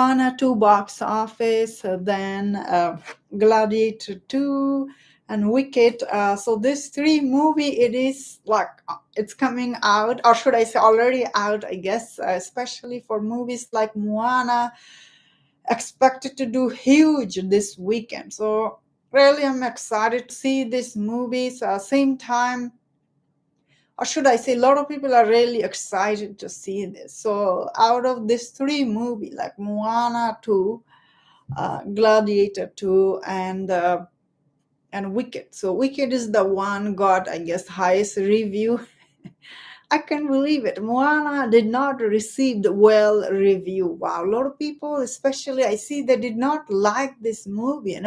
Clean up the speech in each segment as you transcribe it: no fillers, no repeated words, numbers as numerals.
Moana 2 box office, then Gladiator 2, and Wicked. So this three movie, it is like it's coming out, or should I say already out, I guess, especially for movies like Moana, expected to do huge this weekend. So really I'm excited to see these movies. Same time, or should I say, a lot of people are really excited to see this. So out of these three movies, like Moana 2, Gladiator 2, and Wicked. So Wicked is the one got, I guess, highest review. I can't believe it. Moana did not receive the well review. Wow, a lot of people, especially I see, they did not like this movie.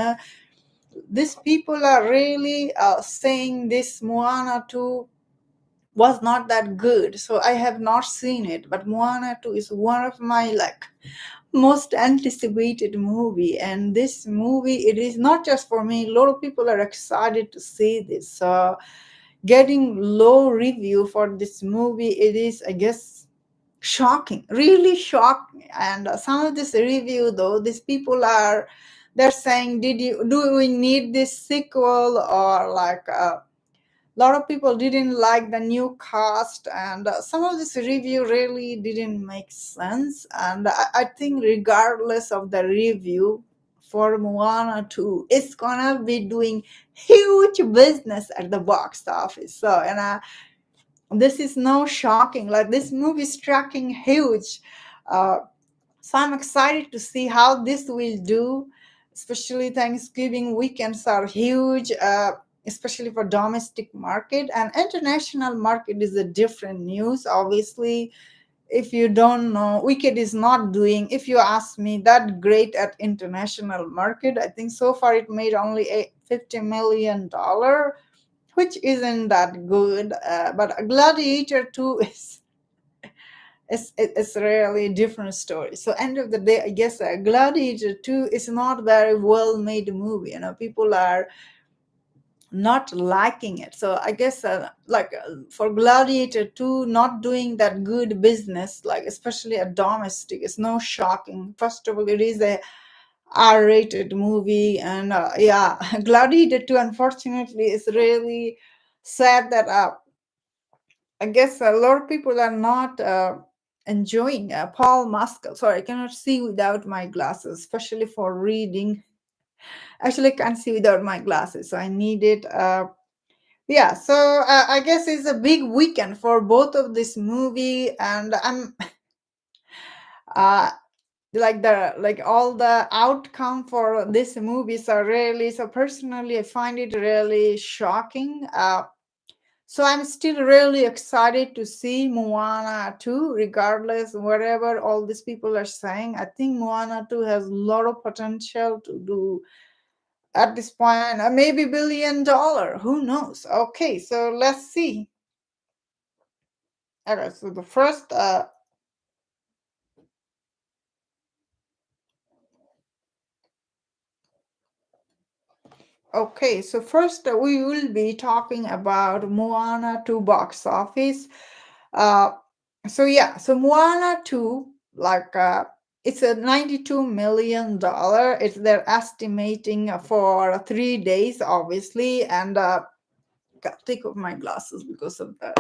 These people are really saying this Moana 2 was not that good. So I have not seen it, but Moana 2 is one of my like most anticipated movie. And this movie, it is not just for me. A lot of people are excited to see this. Getting low review for this movie, it is, I guess, shocking, really shocking. And some of this review, though, these people are, they're saying, do we need this sequel? Or like a lot of people didn't like the new cast, and some of this review really didn't make sense. And I think regardless of the review for Moana 2, it's gonna be doing huge business at the box office. So, and this is no shocking, like this movie is tracking huge. uh, so I'm excited to see how this will do, especially Thanksgiving weekends are huge, especially for domestic market. And international market is a different news. Obviously, if you don't know, Wicked is not doing, if you ask me, that great at international market. I think so far it made only $50 million, which isn't that good. But Gladiator 2 is it's really a different story. So end of the day, I guess Gladiator 2 is not very well made movie. People are not liking it. So I guess for Gladiator 2 not doing that good business, like especially a domestic, is no shocking. First of all, it is a R-rated movie, and yeah, Gladiator 2 unfortunately is really sad that I guess a lot of people are not enjoying Paul Muscle. Sorry, I cannot see without my glasses, especially for reading. Actually, I can't see without my glasses, so I need it. Yeah, so I guess it's a big weekend for both of this movie, and I'm uh, like all the outcome for this movies are really, so personally I find it really shocking. So I'm still really excited to see Moana 2, regardless whatever all these people are saying. I think Moana 2 has a lot of potential to do at this point, maybe $1 billion. Who knows? Okay, so let's see. Okay, so the first okay, so first we will be talking about Moana 2 box office. Uh, so yeah, so Moana 2, like it's a $92 million. It's they're estimating for 3 days, obviously, and gotta take off my glasses because of that.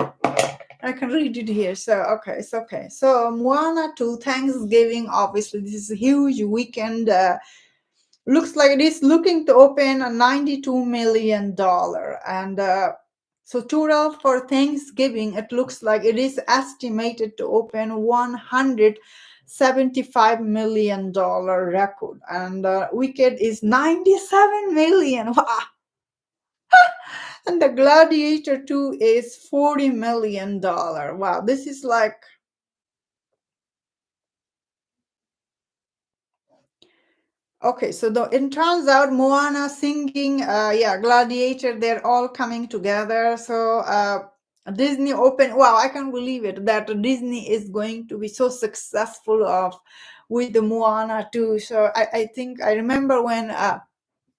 I can read it here. So okay, it's okay. So Moana 2 Thanksgiving, obviously, this is a huge weekend. Looks like it is looking to open a $92 million. And so total for Thanksgiving, it looks like it is estimated to open $175 million record. And Wicked is $97 million. Wow. And the Gladiator 2 is $40 million. Wow, this is like, okay, so it turns out Moana singing, yeah, Gladiator, they're all coming together. So Disney open, wow, I can't believe it, that Disney is going to be so successful with the Moana too. So I think I remember when,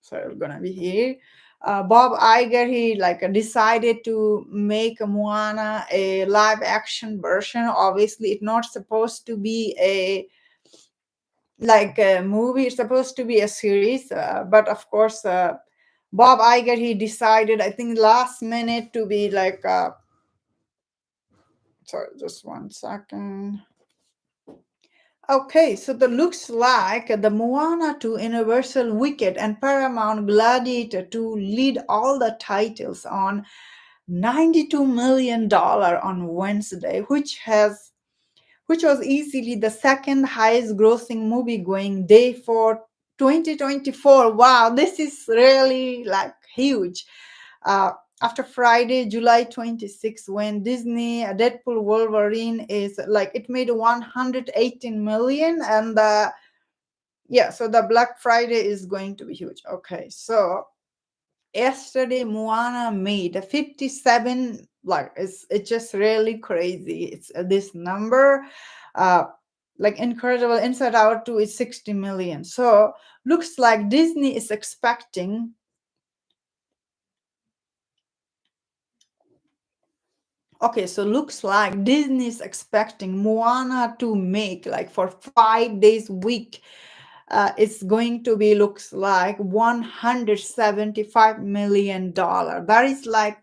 sorry, we're gonna be here. Bob Iger, he like decided to make Moana a live action version. Obviously, it's not supposed to be a like a movie. It's supposed to be a series, but of course, Bob Iger, he decided, I think, last minute to be like, sorry, just one second. Okay, so the looks like the Moana 2, Universal Wicked, and Paramount Gladiator 2 lead all the titles on $92 million on Wednesday, which was easily the second highest grossing movie going day for 2024. Wow, this is really like huge. Uh, After Friday, July 26th, when Disney Deadpool Wolverine is like, it made 118 million, and yeah, so the Black Friday is going to be huge. Okay, so yesterday Moana made a 57, like it's just really crazy. It's this number, uh like incredible. Inside Out 2 is 60 million. So looks like Disney is expecting, okay, so looks like Disney is expecting Moana to make, like, for 5 days week, it's going to be, looks like, $175 million. That is like,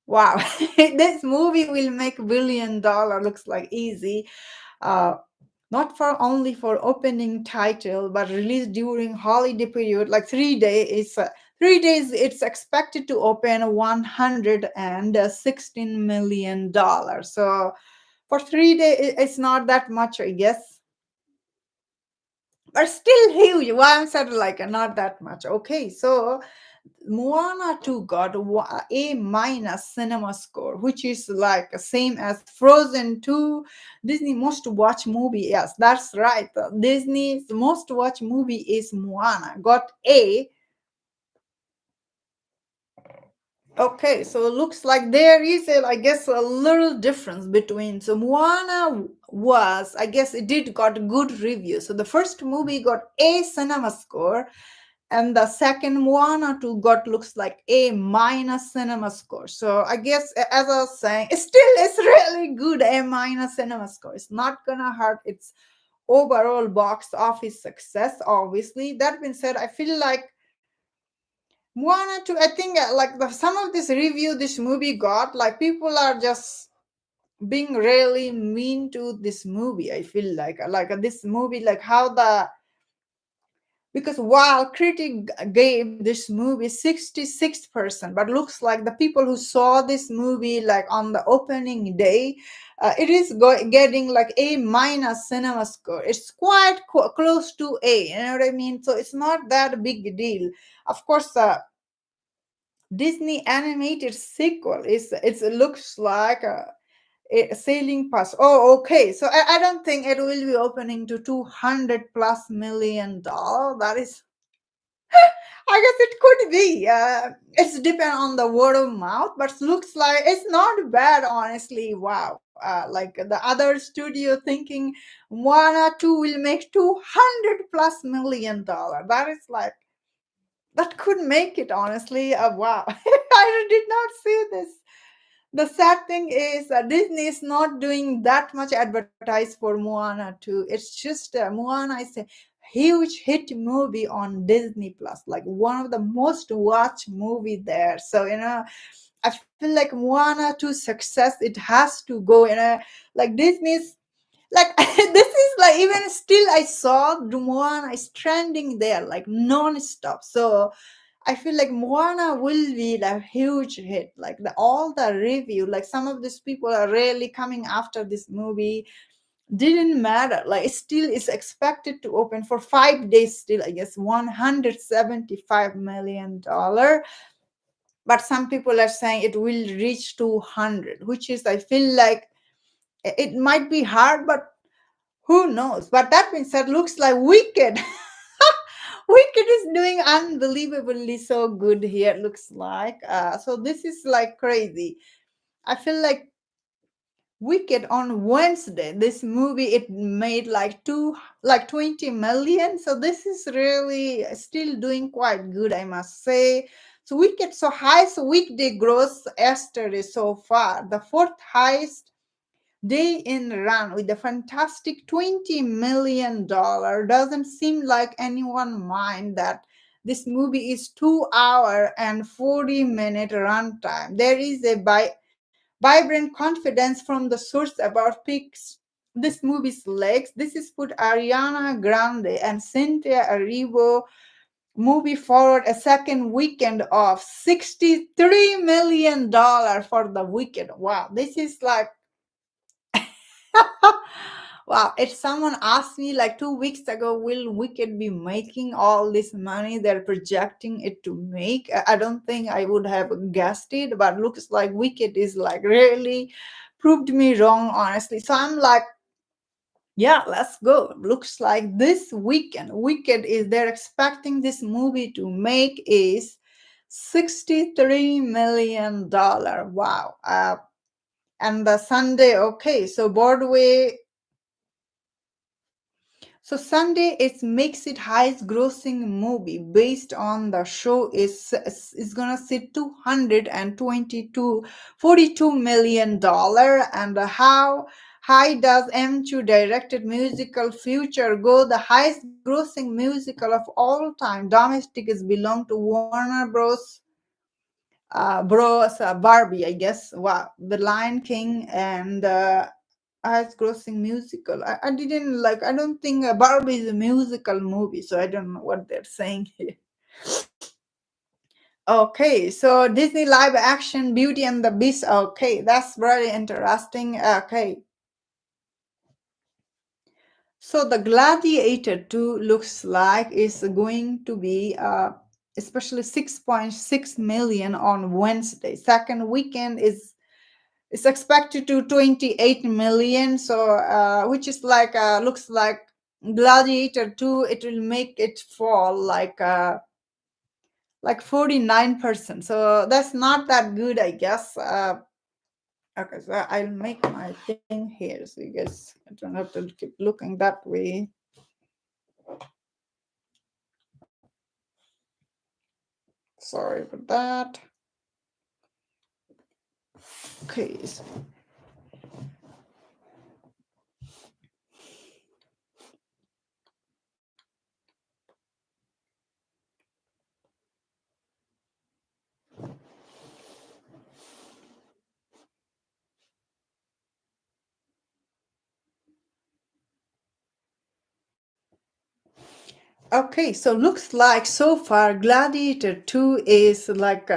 wow, this movie will make $1 billion, looks like, easy. Uh, Not for only for opening title, but released during holiday period, like 3 days. 3 days, it's expected to open $116 million. So for 3 days, it's not that much, I guess, but still huge. Why I'm said like not that much. Okay, so Moana 2 got A minus cinema score, which is like same as Frozen 2. Disney most watch movie. Yes, that's right. Disney's most watch movie is Moana. Got A. Okay, so it looks like there is a, I guess, a little difference between. So Moana was, I guess, it did got good reviews. So the first movie got A cinema score, and the second Moana 2 got, looks like, A minus cinema score. So I guess, as I was saying, it still is really good. A minus cinema score. It's not gonna hurt its overall box office success, obviously. That being said, I feel like Moana 2, I think, like some of this review this movie got, like, people are just being really mean to this movie. I feel like this movie, like how the, because while critic gave this movie 66%, but looks like the people who saw this movie like on the opening day, it is getting like A minus cinema score. It's quite close to A, you know what I mean? So it's not that big deal. Of course, Disney animated sequel is, it looks like a sailing pass. Oh, okay. So I don't think it will be opening to 200 plus million dollar. That is, I guess it could be. It's depend on the word of mouth, but looks like it's not bad, honestly. Wow. Like the other studio thinking Moana 2 will make 200 plus million dollar. That is like, that could make it, honestly. Wow. I did not see this. The sad thing is Disney is not doing that much advertise for Moana 2. It's just Moana is a huge hit movie on Disney Plus, like one of the most watched movie there. So I feel like Moana 2 success, it has to go like Disney's, like this is like, even still I saw Moana is trending there like non-stop. So I feel like Moana will be a huge hit. Like all the review, like some of these people are really coming after this movie. Didn't matter. Like it still is expected to open for 5 days. Still, I guess $175 million. But some people are saying it will reach 200, which is, I feel like, it might be hard, but who knows? But that being said, looks like Wicked. Wicked is doing unbelievably so good here, looks like. So this is like crazy. I feel like Wicked on Wednesday, this movie, it made like 20 million. So this is really still doing quite good, I must say. So Wicked, so highest weekday gross yesterday so far. The fourth highest day in run with a fantastic $20 million. Doesn't seem like anyone mind that this movie is 2 hour and 40-minute runtime. There is a vibrant confidence from the source about picks this movie's legs. This is put Ariana Grande and Cynthia Erivo movie forward a second weekend of $63 million for the weekend. Wow, this is like wow. If someone asked me like 2 weeks ago, will Wicked be making all this money they're projecting it to make? I don't think I would have guessed it, but looks like Wicked is like really proved me wrong, honestly. So I'm like, yeah, let's go. Looks like this weekend, Wicked is they're expecting this movie to make is $63 million. Wow. And the Sunday, okay, so Broadway. So Sunday it makes it highest grossing movie based on the show is gonna sit 242 $42 million. And how high does M2 directed musical Future go? The highest grossing musical of all time. Domestic is belong to Warner Bros. Barbie, I guess. Wow, The Lion King and highest grossing musical. I didn't like, I don't think Barbie is a musical movie, so I don't know what they're saying here. Okay, so Disney live action Beauty and the Beast. Okay, that's very interesting. Okay, so the Gladiator 2 looks like it's going to be especially 6.6 million on Wednesday. Second weekend is it's expected to 28 million. So which is like looks like Gladiator 2 it will make it fall like 49%. So that's not that good, I guess. Okay, so I'll make my thing here so you guys don't have to keep looking that way. Sorry for that. Okay. Okay, so looks like so far Gladiator 2 is like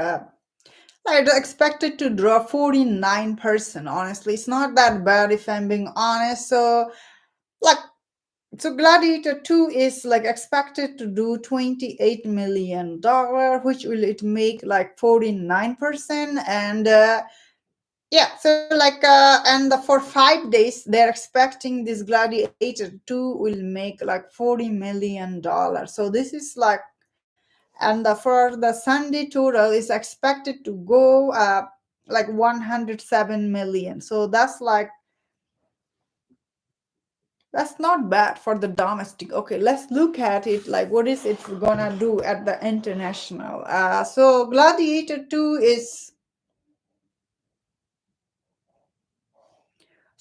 expected to draw 49%. Honestly, it's not that bad if I'm being honest. So like so Gladiator 2 is like expected to do $28 million, which will it make like 49%. And yeah, so like and for 5 days they're expecting this Gladiator 2 will make like $40 million. So this is like, and for the Sunday total is expected to go like 107 million. So that's not bad for the domestic. Okay, let's look at it like what is it gonna do at the international. So Gladiator 2 is,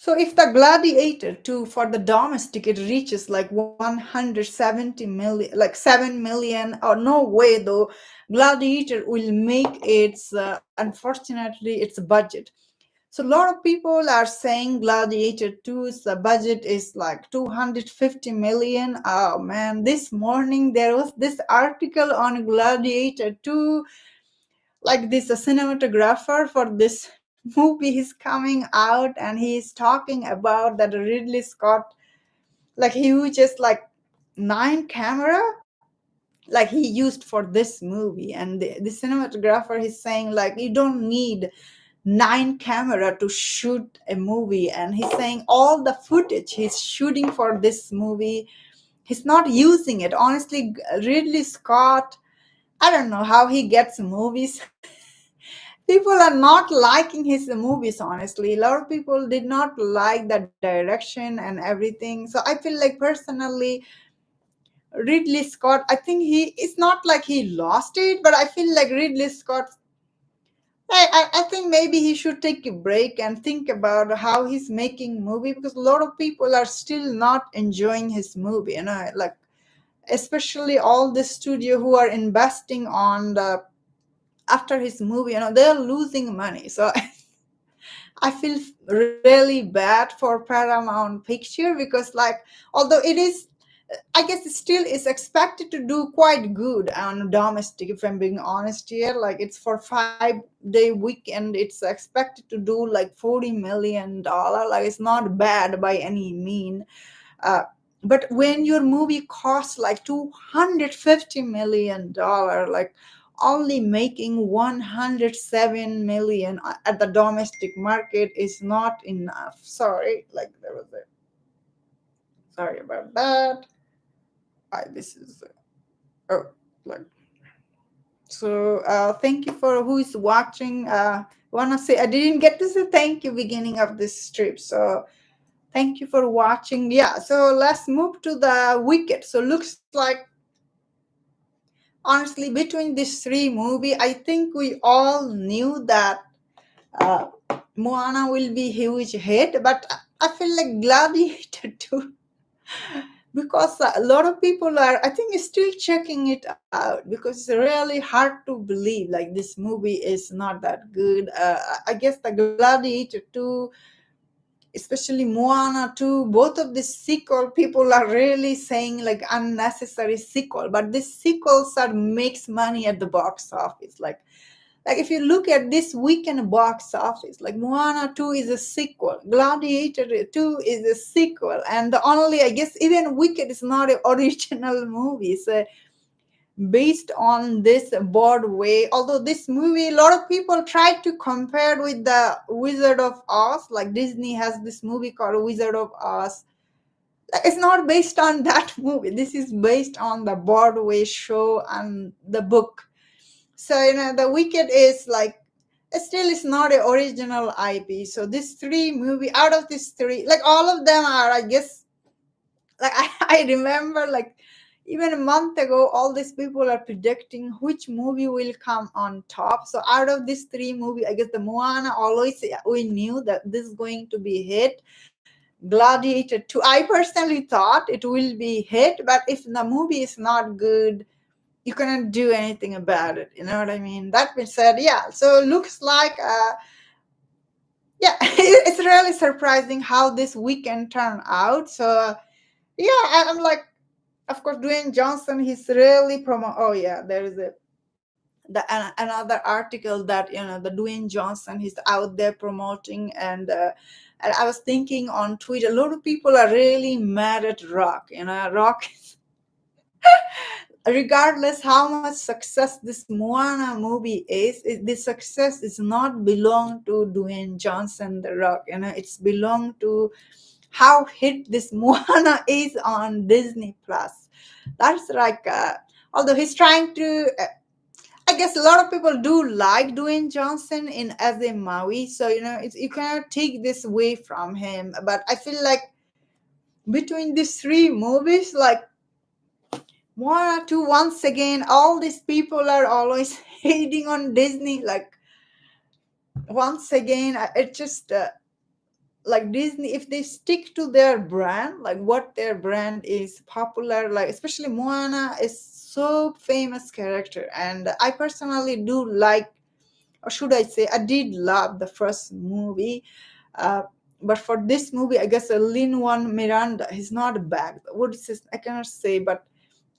so if the Gladiator 2 for the domestic it reaches like 170 million, like 7 million, or no way though, Gladiator will make its unfortunately its budget. So a lot of people are saying Gladiator 2's budget is like 250 million. Oh man, this morning there was this article on Gladiator 2, like this cinematographer for this movie is coming out and he's talking about that Ridley Scott, like he uses like 9 camera like he used for this movie, and the cinematographer is saying like you don't need 9 camera to shoot a movie, and he's saying all the footage he's shooting for this movie he's not using it. Honestly, Ridley Scott, I don't know how he gets movies. People are not liking his movies, honestly. A lot of people did not like the direction and everything. So I feel like personally Ridley Scott, I think he, it's not like he lost it, but I feel like Ridley Scott I think maybe he should take a break and think about how he's making movie, because a lot of people are still not enjoying his movie, like especially all the studio who are investing on the after his movie, they're losing money. So I feel really bad for Paramount Picture, because like although it is, I guess it still is expected to do quite good on domestic, if I'm being honest here. Like it's for 5 day weekend, it's expected to do like $40 million. Like it's not bad by any mean. Uh, but when your movie costs like $250 million, like only making 107 million at the domestic market is not enough. Sorry, like there was a sorry about that. This is oh, like so. Thank you for who is watching. Wanna say I didn't get to say thank you beginning of this strip, so thank you for watching. Yeah, so let's move to the Wicked. So looks like honestly between these three movie, I think we all knew that uh, Moana will be huge hit, but I feel like Gladiator too, because a lot of people are, I think, still checking it out, because it's really hard to believe like this movie is not that good. I guess the Gladiator 2, especially Moana 2, both of the sequel, people are really saying like unnecessary sequel, but these sequels are makes money at the box office. Like if you look at this weekend box office, like Moana 2 is a sequel, Gladiator 2 is a sequel, and the only, I guess, even Wicked is not an original movie. So based on this Broadway. Although this movie, a lot of people try to compare with the Wizard of Oz. Like Disney has this movie called Wizard of Oz. It's not based on that movie. This is based on the Broadway show and the book. So the Wicked is like it still is not an original IP. So these three movie out of these three, like all of them are, I guess, like I remember like even a month ago all these people are predicting which movie will come on top. So out of these three movie, I guess the Moana, always we knew that this is going to be hit. Gladiator 2, I personally thought it will be hit, but if the movie is not good, you cannot do anything about it, you know what I mean? That being said, yeah, so looks like yeah, it's really surprising how this weekend turned out. So yeah, I'm like, of course, Dwayne Johnson, he's really promo. Oh yeah, there is another article that the Dwayne Johnson, he's out there promoting, and I was thinking on Twitter, a lot of people are really mad at Rock. Rock, regardless how much success this Moana movie is, the success is not belong to Dwayne Johnson, the Rock. It's belong to how hit this Moana is on Disney Plus. That's like, although he's trying to, I guess a lot of people do like Dwayne Johnson in as a Maui, so you cannot take this away from him. But I feel like between these three movies, like Moana 2, once again, all these people are always hating on Disney. Like once again, it just like Disney, if they stick to their brand, like what their brand is popular, like especially Moana is so famous character, and I personally do like, or should I say, I did love the first movie. Uh, but for this movie, I guess Lin Juan Miranda, he's not back. What is his? I cannot say, but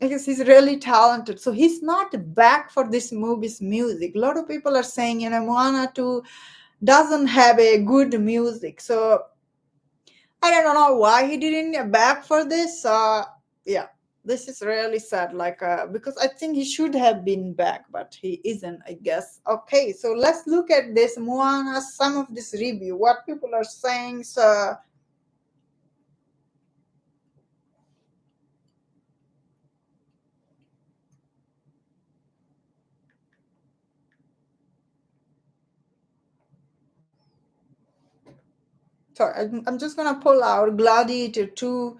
I guess he's really talented. So he's not back for this movie's music. A lot of people are saying, Moana 2 doesn't have a good music. So I don't know why he didn't get back for this. Yeah, this is really sad. Like, because I think he should have been back, but he isn't, I guess. Okay, so let's look at this Moana, some of this review, what people are saying. So, sorry, I'm just gonna pull out Gladiator 2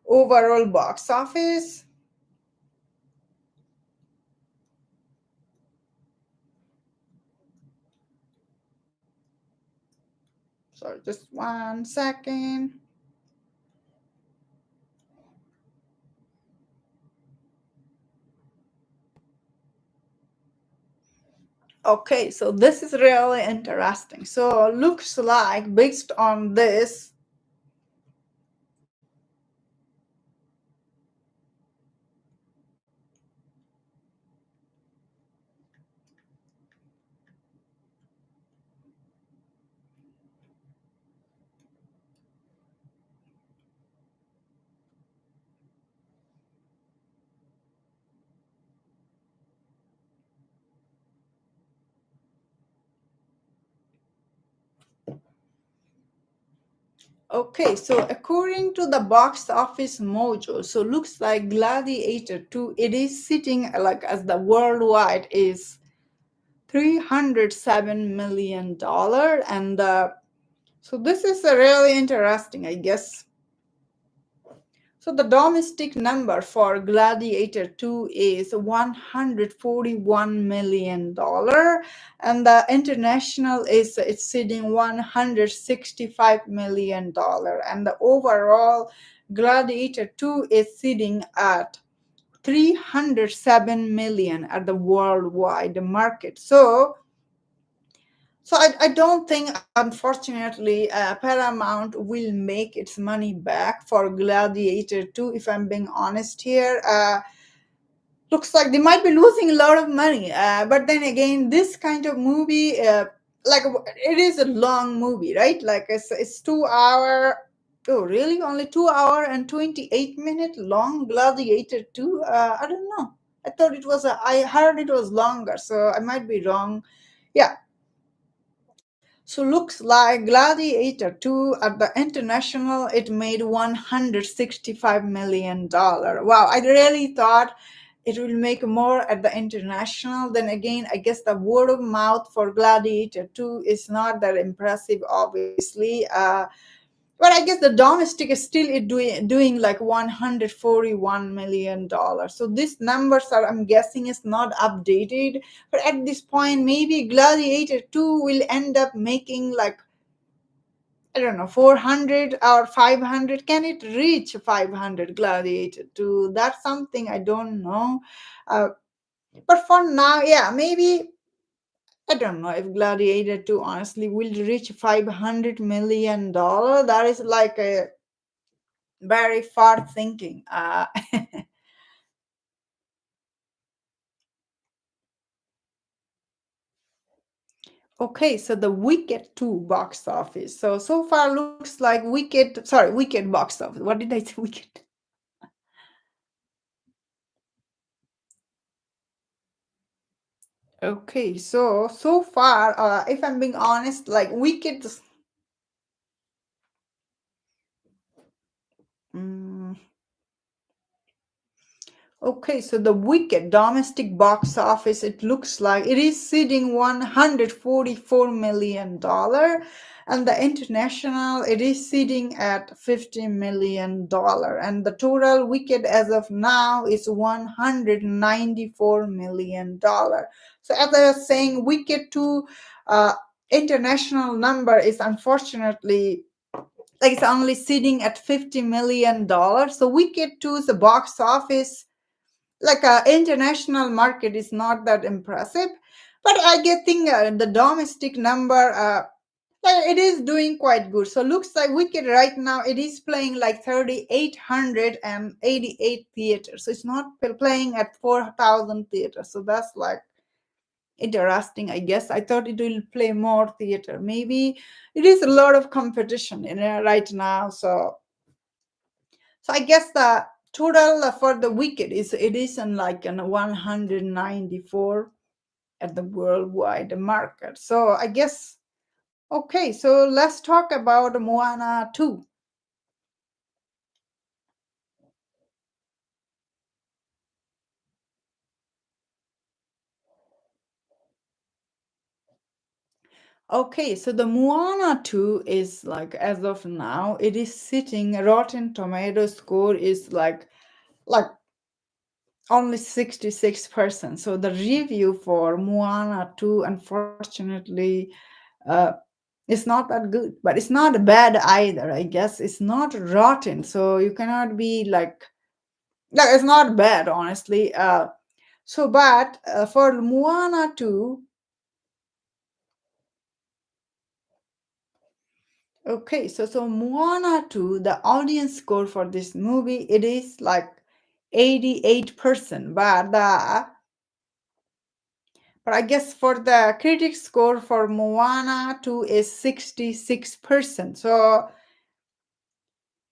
overall box office. So just 1 second. Okay, so this is really interesting. So looks like based on this, okay, so according to the box office mojo, so looks like Gladiator 2, it is sitting like as the worldwide is $307 million, and so this is really interesting, I guess. So the domestic number for Gladiator 2 is $141 million, and the international is exceeding $165 million, and the overall Gladiator 2 is sitting at 307 million at the worldwide market. So I don't think, unfortunately, Paramount will make its money back for Gladiator 2, if I'm being honest here. Looks like they might be losing a lot of money. But then again, this kind of movie, like it is a long movie, right? Like it's 2 hour. Oh, really? Only 2 hour and 28 minute long Gladiator 2? I don't know. I thought it was, I heard it was longer, so I might be wrong. Yeah, so looks like Gladiator 2 at the international it made $165 million. Wow, I really thought it will make more at the international. Then again, I guess the word of mouth for Gladiator 2 is not that impressive, obviously. But I guess the domestic is still doing like $141 million. So these numbers are, I'm guessing, is not updated. But at this point, maybe Gladiator 2 will end up making like, I don't know, 400 or 500. Can it reach 500 Gladiator 2? That's something I don't know. Uh, but for now, yeah, maybe I don't know if Gladiator 2 honestly will reach $500 million. That is like a very far thinking. Okay, so the Wicked 2 box office. So far looks like Wicked box office. What did I say? Wicked. Okay, so far, if I'm being honest, like Wicked. mm, Okay, so the Wicked domestic box office, it looks like it is sitting $144 million, and the international it is sitting at $50 million, and the total Wicked as of now is $194 million. So as I was saying, Wicked 2 international number is unfortunately like it's only sitting at $50 million. So Wicked 2's box office, like international market, is not that impressive, but I get think the domestic number, like it is doing quite good. So looks like Wicked right now it is playing like 3,888 theaters, so it's not playing at 4,000 theaters. So that's like interesting, I guess. I thought it will play more theater. Maybe it is a lot of competition in right now. So I guess the total for the Wicked is it is in like an 194 at the worldwide market. So I guess, okay, so let's talk about Moana 2. Okay, so the Moana 2 is like, as of now, it is sitting, Rotten Tomato score is like only 66%. So the review for Moana 2, unfortunately, uh, It's not that good, but it's not bad either. I guess it's not rotten, so you cannot be like, no, it's not bad, honestly. But for Moana 2, okay, so Moana 2, the audience score for this movie, it is like 88%, but I guess for the critic score for Moana 2 is 66%. So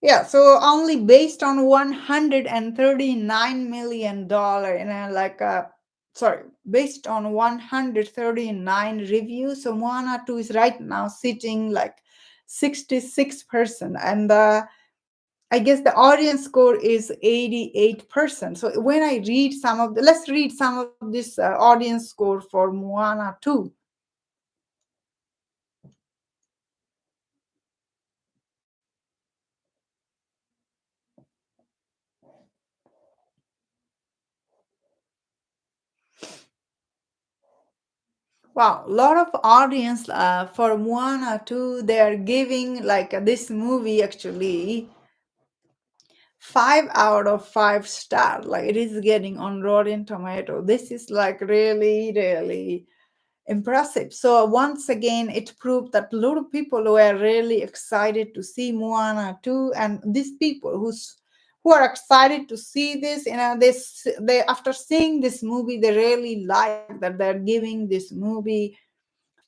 yeah, so only based on $139 million, sorry, based on 139 reviews. So Moana 2 is right now sitting like 66%, and I guess the audience score is 88%. So when I read some of the, let's read some of this audience score for Moana 2. Wow, a lot of audience for Moana 2, they are giving like this movie actually 5 out of 5 stars. Like it is getting on Rotten Tomato. This is like really, really impressive. So once again, it proved that a lot of people were really excited to see Moana 2, and these people who are excited to see this, they after seeing this movie, they really like that they're giving this movie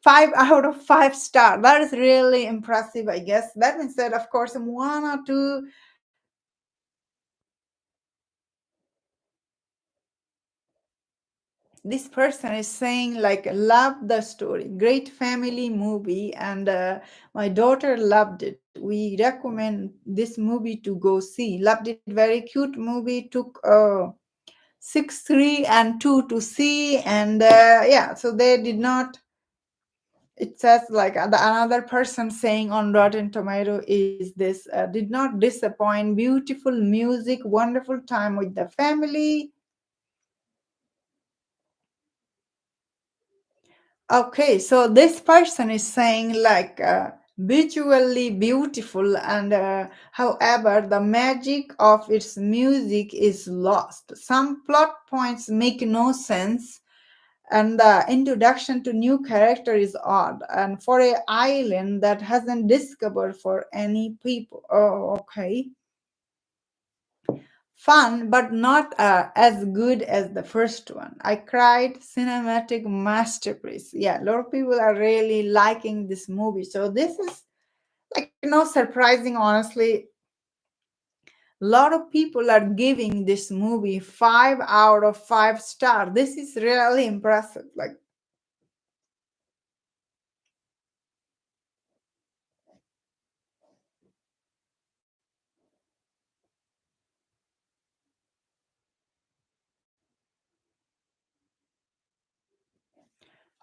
5 out of 5 stars. That is really impressive, I guess. That means that, of course, Moana 2, this person is saying, like, love the story. Great family movie. And my daughter loved it. We recommend this movie to go see. Loved it. Very cute movie. Took 6, 3, and 2 to see. And yeah, so they did not. It says like another person saying on Rotten Tomato is this did not disappoint, beautiful music, wonderful time with the family. Okay, so this person is saying like visually beautiful, and however the magic of its music is lost. Some plot points make no sense, and the introduction to new character is odd, and for a island that hasn't discovered for any people. Oh, okay. Fun, but not as good as the first one. I cried. Cinematic masterpiece. Yeah, a lot of people are really liking this movie, so this is like surprising, honestly. A lot of people are giving this movie 5 out of 5 stars. This is really impressive. Like,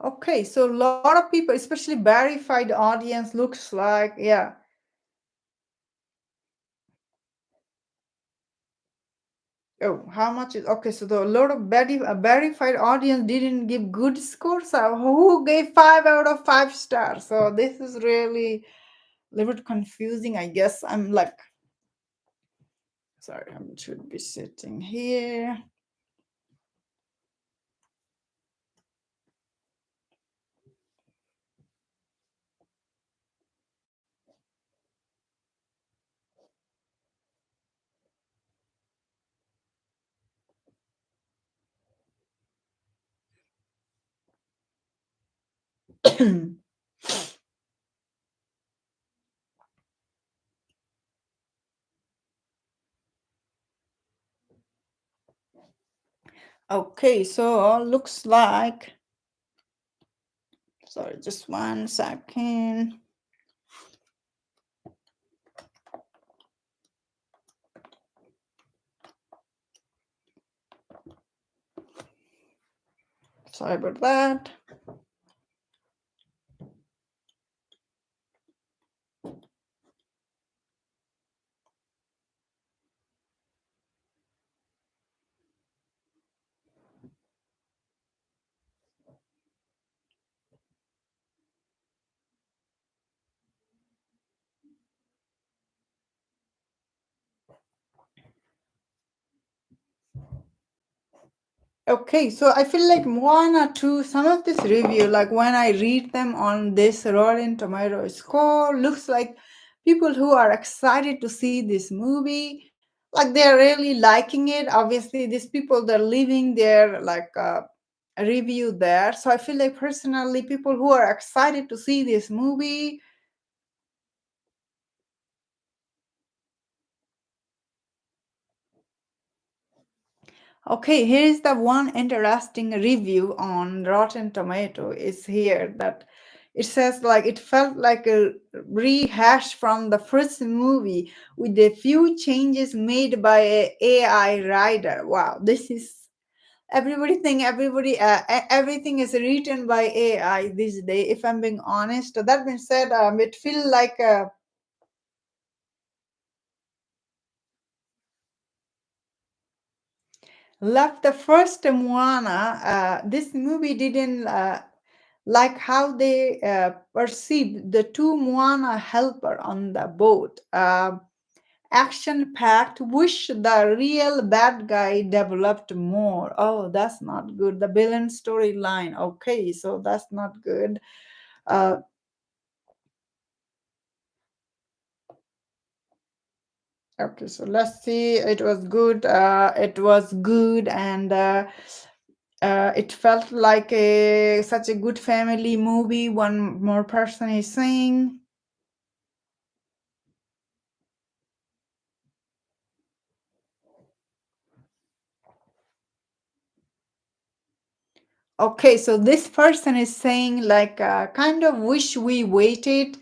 okay, so a lot of people, especially verified audience, looks like, yeah. Oh, how much is okay? So the a lot of verified audience didn't give good scores. So who gave 5 out of 5 stars? So this is really a little bit confusing, I guess. I'm like, sorry, I should be sitting here. Okay, so looks like, sorry, just 1 second. Sorry about that. Okay, so I feel like Moana too, some of this review, like when I read them on this Rotten Tomato score, looks like people who are excited to see this movie, like they're really liking it. Obviously, these people, they're leaving their like review there. So I feel like personally, people who are excited to see this movie. Okay, here is the one interesting review on Rotten Tomato is here that it says like it felt like a rehash from the first movie with a few changes made by a AI writer. Wow, this is everybody think everything is written by AI this day. If I'm being honest, that being said, it feel like left the first Moana. This movie didn't. Like how they perceive the two Moana helper on the boat. Action packed, wish the real bad guy developed more. Oh, that's not good. The villain storyline. Okay, so that's not good. Uh, okay, so let's see. It was good. It was good, and it felt like a such a good family movie. One more person is saying. Okay, so this person is saying like kind of wish we waited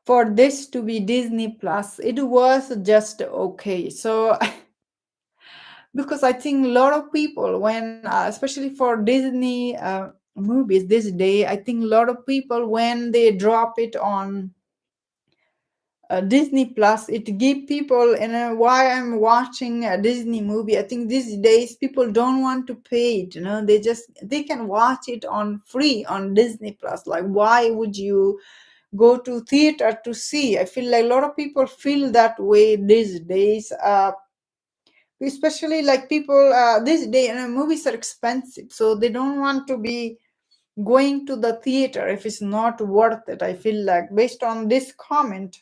for this to be Disney Plus. It was just okay. So because I think a lot of people when especially for Disney movies this day, I think a lot of people when they drop it on Disney Plus, it give people in a why I'm watching a Disney movie. I think these days people don't want to pay it. They can watch it on free on Disney Plus. Like why would you go to theater to see? I feel like a lot of people feel that way these days. Especially like people this day, movies are expensive, so they don't want to be going to the theater if it's not worth it. I feel like based on this comment.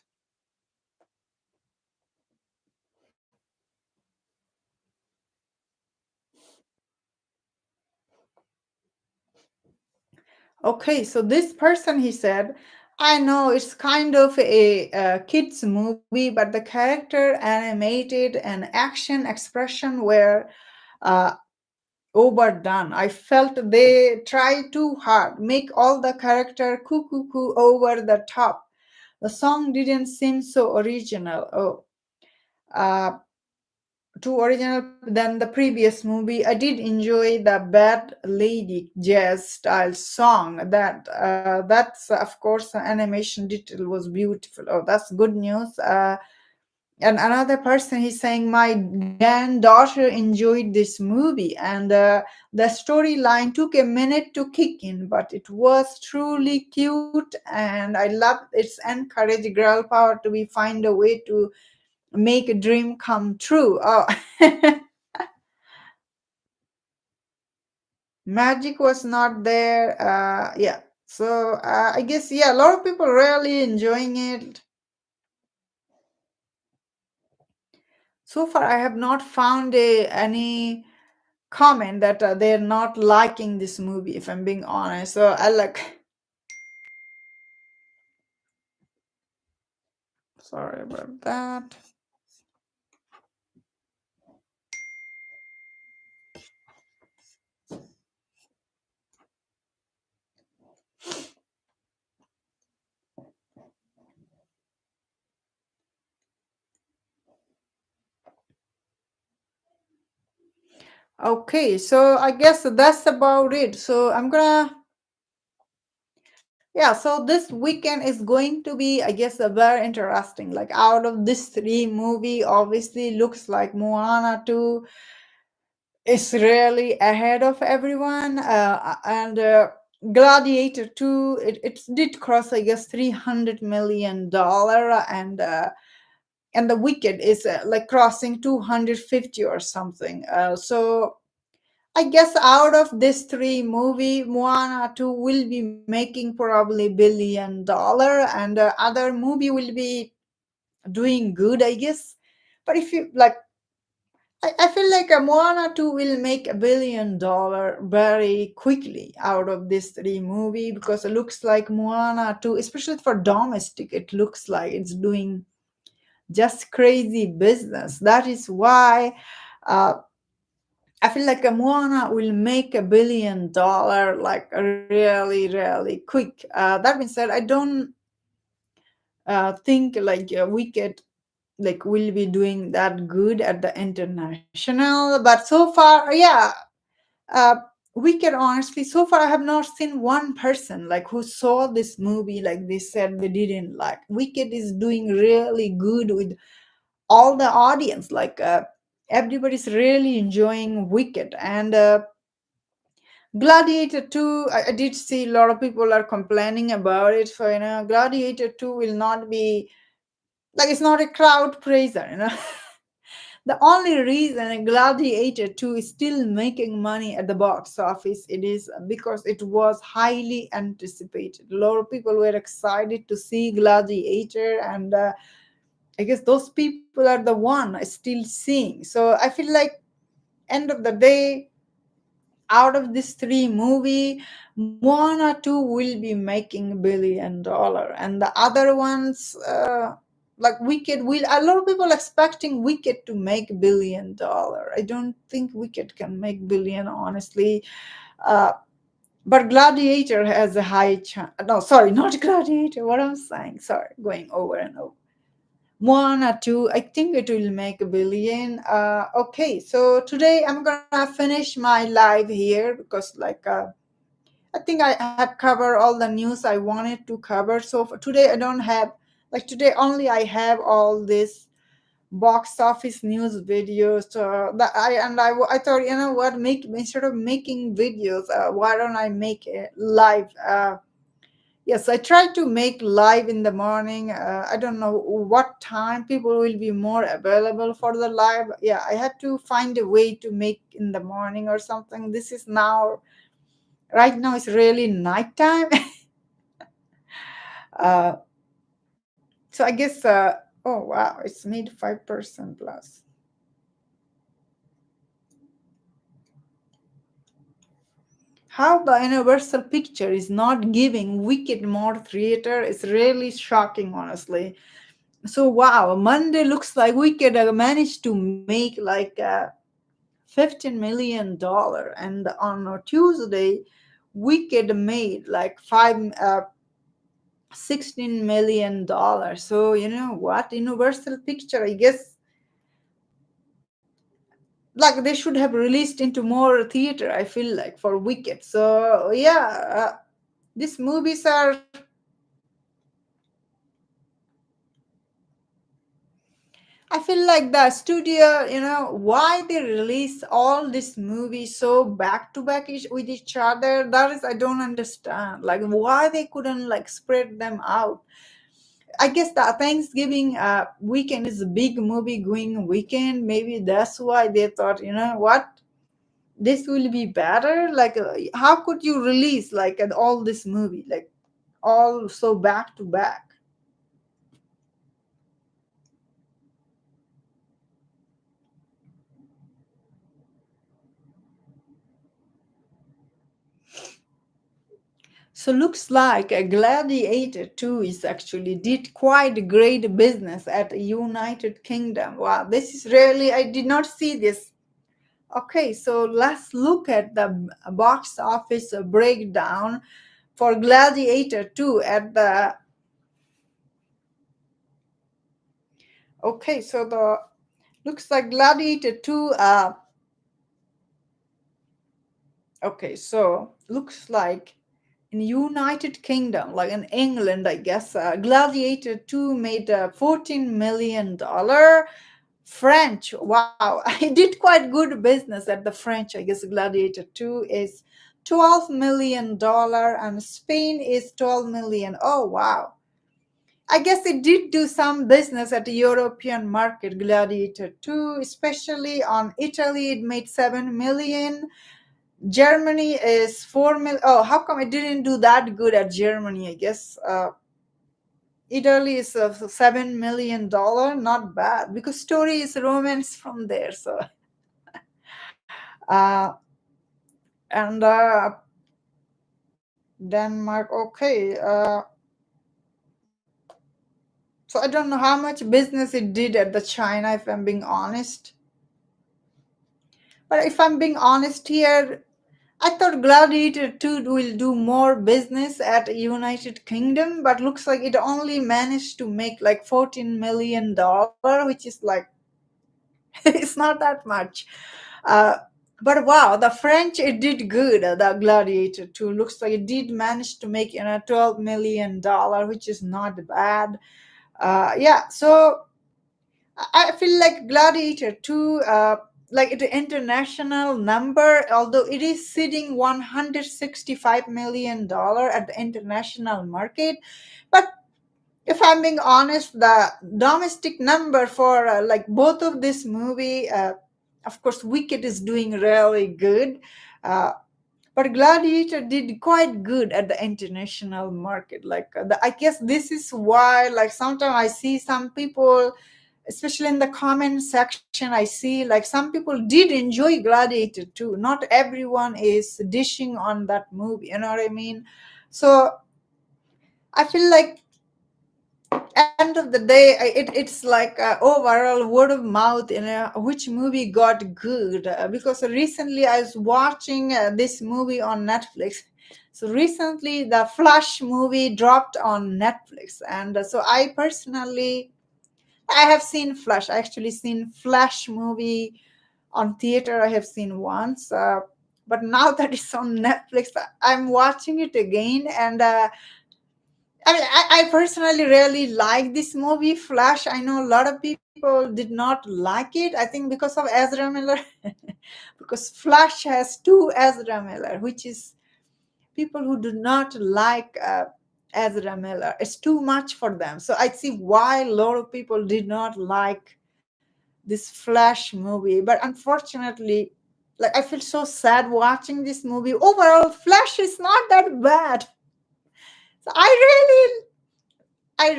Okay, so this person he said, I know it's kind of a, kids movie, but the character animated and action expression were uh, overdone. I felt they tried too hard, make all the character cuckoo over the top. The song didn't seem so original. Oh, uh, too original than the previous movie. I did enjoy the Bad Lady jazz style song. That's of course the animation detail was beautiful. Oh, that's good news. And another person he's saying my granddaughter enjoyed this movie and the storyline took a minute to kick in, but it was truly cute and I love its encourage girl power to be find a way to make a dream come true. Oh, magic was not there. Yeah. So I guess yeah, a lot of people really enjoying it. So far, I have not found any comment that they're not liking this movie. If I'm being honest, so I like. Sorry about that. Okay, so I guess that's about it. So I'm gonna yeah, so this weekend is going to be, I guess, a very interesting. Like out of this three movie, obviously looks like Moana 2 is really ahead of everyone. And Gladiator 2, it did cross, I guess, $300 million, and the Wicked is like crossing 250 or something. So I guess out of this three movie, Moana 2 will be making probably $1 billion, and other movie will be doing good, I guess. But if you like, I feel like a Moana 2 will make $1 billion very quickly out of this three movie, because it looks like Moana 2, especially for domestic, it looks like it's doing just crazy business. That is why uh, I feel like a Moana will make $1 billion like really, really quick. That being said, I don't think like Wicked like will be doing that good at the international. But so far, yeah, uh, Wicked, honestly, so far I have not seen one person like who saw this movie like they said they didn't like. Wicked is doing really good with all the audience. Like everybody's really enjoying Wicked, and Gladiator 2, I did see a lot of people are complaining about it. So, Gladiator 2 will not be like, it's not a crowd praiser. The only reason Gladiator 2 is still making money at the box office, it is because it was highly anticipated. A lot of people were excited to see Gladiator, and I guess those people are the one still seeing. So I feel like end of the day, out of this three movie, one or two will be making $1 billion, and the other ones like Wicked will, a lot of people expecting Wicked to make $1 billion. I don't think Wicked can make billion, honestly. uh, but Gladiator has a high chance. No, sorry, not Gladiator, what I'm saying, sorry, going over and over. One or two, I think it will make a billion. Okay, so today I'm gonna finish my live here, because like I think I have covered all the news I wanted to cover. So for today I don't have, like today only I have all this box office news videos. That I thought, you know what, make instead of making videos, why don't I make it live? Yes, I try to make live in the morning. I don't know what time people will be more available for the live. Yeah, I had to find a way to make in the morning or something. This is now, right now, it's really nighttime. uh, so I guess, oh wow, it's made 5% plus. How the Universal Picture is not giving Wicked more theater is really shocking, honestly. So wow, Monday looks like Wicked managed to make like $15 million, and on a Tuesday, Wicked made like 16 million dollars. So you know what, Universal Picture, I guess, like they should have released into more theater, I feel like, for Wicked. So yeah, these movies are, I feel like the studio, why they release all these movies so back to back with each other. That is, I don't understand. Like, why they couldn't like spread them out. I guess the Thanksgiving weekend is a big movie going weekend. Maybe that's why they thought, you know what, this will be better. Like, how could you release like all this movie, like all so back to back? So looks like a Gladiator 2 is actually did quite great business at United Kingdom. Wow, this is really, I did not see this. Okay, so let's look at the box office breakdown for Gladiator 2 at the, okay, so the looks like Gladiator 2 okay, so looks like in United Kingdom, like in England, I guess, Gladiator 2 made $14 million. French, wow, I did quite good business at the French. I guess Gladiator 2 is $12 million, and Spain is 12 million. Oh wow. I guess it did do some business at the European market, Gladiator 2, especially on Italy, it made 7 million. Germany is 4 million. Oh, how come it didn't do that good at Germany? I guess Italy is $7 million. Not bad because story is romance from there. So uh, and Denmark. Okay. So I don't know how much business it did at the China, if I'm being honest. But if I'm being honest here, I thought Gladiator 2 will do more business at United Kingdom, but looks like it only managed to make like $14 million, which is like it's not that much. Uh, but wow, the French it did good. The Gladiator 2 looks like it did manage to make $12 million, which is not bad. Yeah, so I feel like Gladiator 2, like the international number, although it is sitting $165 million at the international market, but if I'm being honest, the domestic number for like both of this movie, of course, Wicked is doing really good. Uh, but Gladiator did quite good at the international market. Like, I guess this is why, like, sometimes I see some people, especially in the comment section, I see like some people did enjoy Gladiator too. Not everyone is dishing on that movie, you know what I mean? So I feel like end of the day it's like overall word of mouth, which movie got good, because recently I was watching this movie on Netflix. So recently the Flash movie dropped on Netflix, and so I have seen Flash. I actually seen Flash movie on theater. I have seen once, but now that it's on Netflix, I'm watching it again. And I mean, I personally really like this movie, Flash. I know a lot of people did not like it. I think because of Ezra Miller, because Flash has two Ezra Miller, which is people who do not like Ezra Miller. It's too much for them. So I see why a lot of people did not like this Flash movie. But unfortunately, like I feel so sad watching this movie. Overall, Flash is not that bad. So I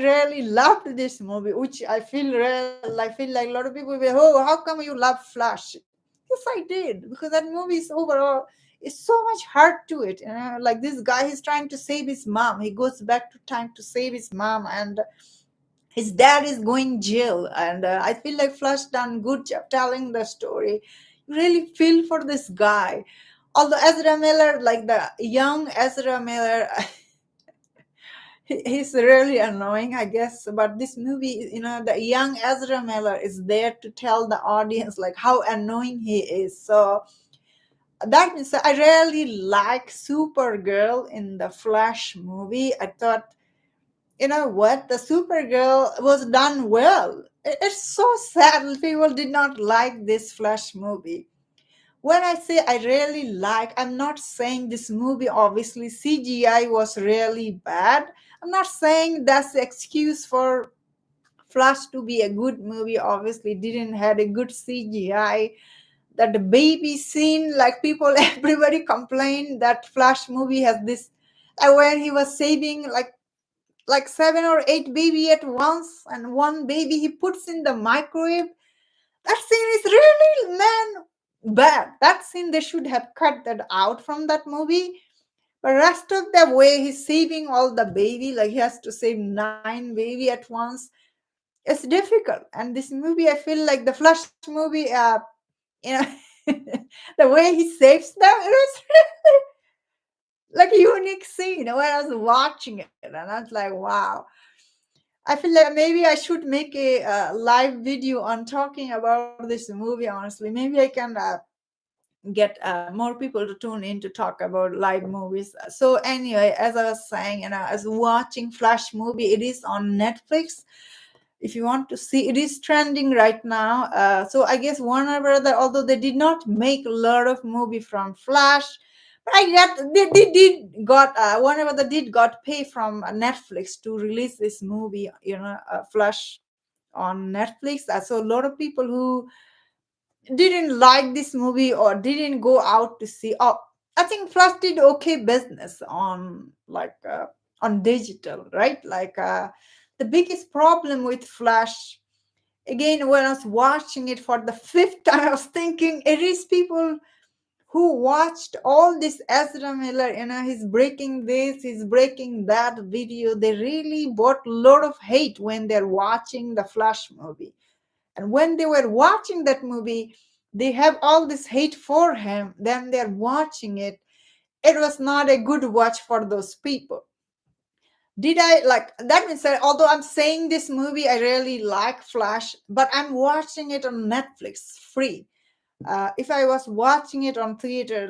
really loved this movie, which I feel like a lot of people will, oh, how come you love Flash? Yes, I did, because that movie is overall is so much heart to it. Like this guy is trying to save his mom. He goes back to time to save his mom, and his dad is going jail. And I feel like Flash done good job telling the story. You really feel for this guy. Although Ezra Miller, like the young Ezra Miller, he's really annoying, I guess. But this movie, the young Ezra Miller is there to tell the audience like how annoying he is. So that means I really like Supergirl in the Flash movie. I thought, you know what, the Supergirl was done well. It's so sad people did not like this Flash movie. When I say I really like, I'm not saying this movie, obviously, CGI was really bad. I'm not saying that's the excuse for Flash to be a good movie. Obviously, didn't had a good CGI. That the baby scene, like people, everybody complained that Flash movie has this, when he was saving like 7 or 8 baby at once, and one baby he puts in the microwave. That scene is really, man, bad. That scene, they should have cut that out from that movie. But rest of the way, he's saving all the baby, like he has to save 9 baby at once. It's difficult. And this movie, I feel like the Flash movie, you know, the way he saves them, it was like a unique scene when I was watching it. And I was like, wow. I feel like maybe I should make a live video on talking about this movie, honestly. Maybe I can get more people to tune in to talk about live movies. So anyway, as I was saying, as watching Flash movie, it is on Netflix. If you want to see, it is trending right now. So I guess Warner Brother, although they did not make a lot of movie from Flash, but I get they did got Warner Brother did got pay from Netflix to release this movie, Flash on Netflix. So a lot of people who didn't like this movie or didn't go out to see. Oh, I think Flash did okay business on on digital, right? The biggest problem with Flash, again, when I was watching it for the fifth time, I was thinking it is people who watched all this Ezra Miller, he's breaking this, he's breaking that video. They really bought a lot of hate when they're watching the Flash movie. And when they were watching that movie, they have all this hate for him. Then they're watching it. It was not a good watch for those people. Did I like that means that although I'm saying this movie, I really like Flash, but I'm watching it on Netflix free. If I was watching it on theater,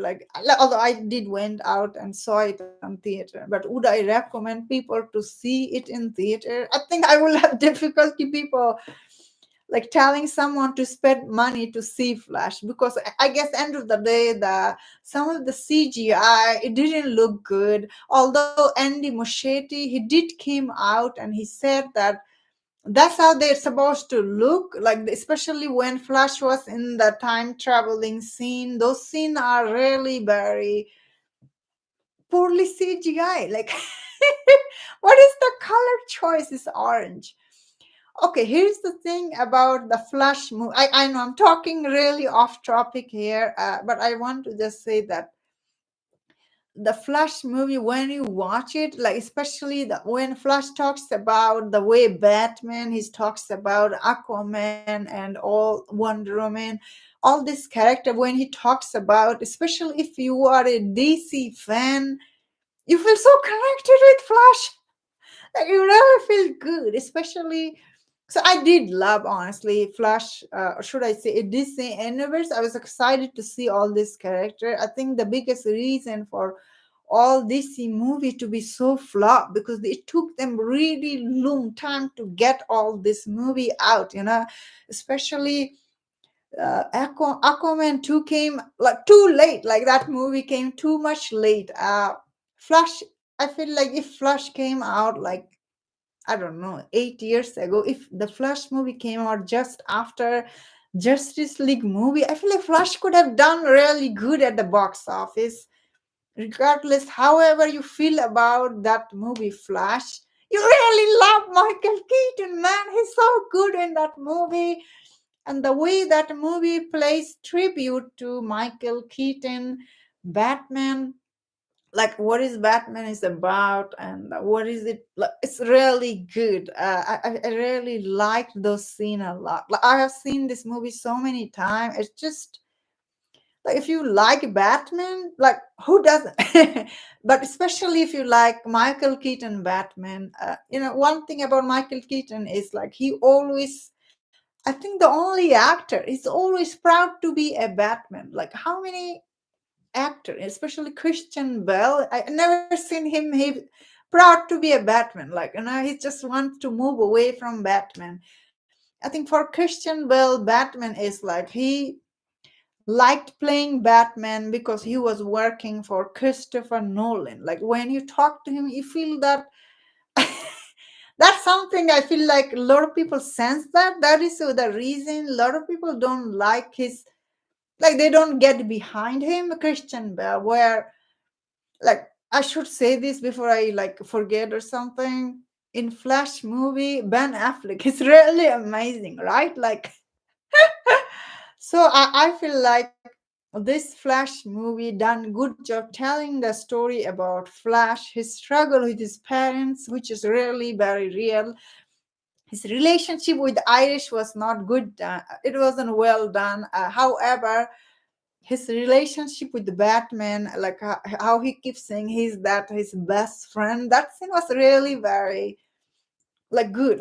although I did went out and saw it on theater, but would I recommend people to see it in theater? I think I will have difficulty people like telling someone to spend money to see Flash, because I guess end of the day, the some of the CGI it didn't look good. Although Andy Muschietti, he did came out and he said that that's how they're supposed to look like, especially when Flash was in the time traveling scene. Those scenes are really very poorly CGI. Like what is the color choice is orange. Okay, here's the thing about the Flash movie. I know I'm talking really off topic here, but I want to just say that the Flash movie, when you watch it, like especially when Flash talks about the way Batman, he talks about Aquaman and all Wonder Woman, all this character, when he talks about, especially if you are a DC fan, you feel so connected with Flash. Like you really feel good, especially. So I did love, honestly, Flash. Or should I say, a Disney universe? I was excited to see all this character. I think the biggest reason for all DC movie to be so flop, because it took them really long time to get all this movie out. Especially Aquaman 2 came like too late. Like that movie came too much late. Flash. I feel like if Flash came out like, I don't know, 8 years ago, if the Flash movie came out just after Justice League movie, I feel like Flash could have done really good at the box office. Regardless, however you feel about that movie, Flash, you really love Michael Keaton, man. He's so good in that movie. And the way that movie plays tribute to Michael Keaton, Batman, like what is Batman is about and what is it like, it's really good. I really liked those scene a lot. Like I have seen this movie so many times. It's just like if you like Batman, like who doesn't? But especially if you like Michael Keaton Batman, one thing about Michael Keaton is like he always, I think the only actor is always proud to be a Batman. Like how many actor, especially Christian Bell. I never seen him he proud to be a Batman. Like he just wants to move away from Batman. I think for Christian Bell, Batman is like he liked playing Batman because he was working for Christopher Nolan. Like when you talk to him, you feel that that's something I feel like a lot of people sense that. That is the reason a lot of people don't like his, like they don't get behind him, Christian Bale, where like I should say this before I like forget or something. In Flash movie, Ben Affleck is really amazing, right? Like so I feel like this Flash movie done good job telling the story about Flash, his struggle with his parents, which is really very real. His relationship with Irish was not good. It wasn't well done. However, his relationship with the Batman, like how he keeps saying he's that his best friend, that scene was really very like good.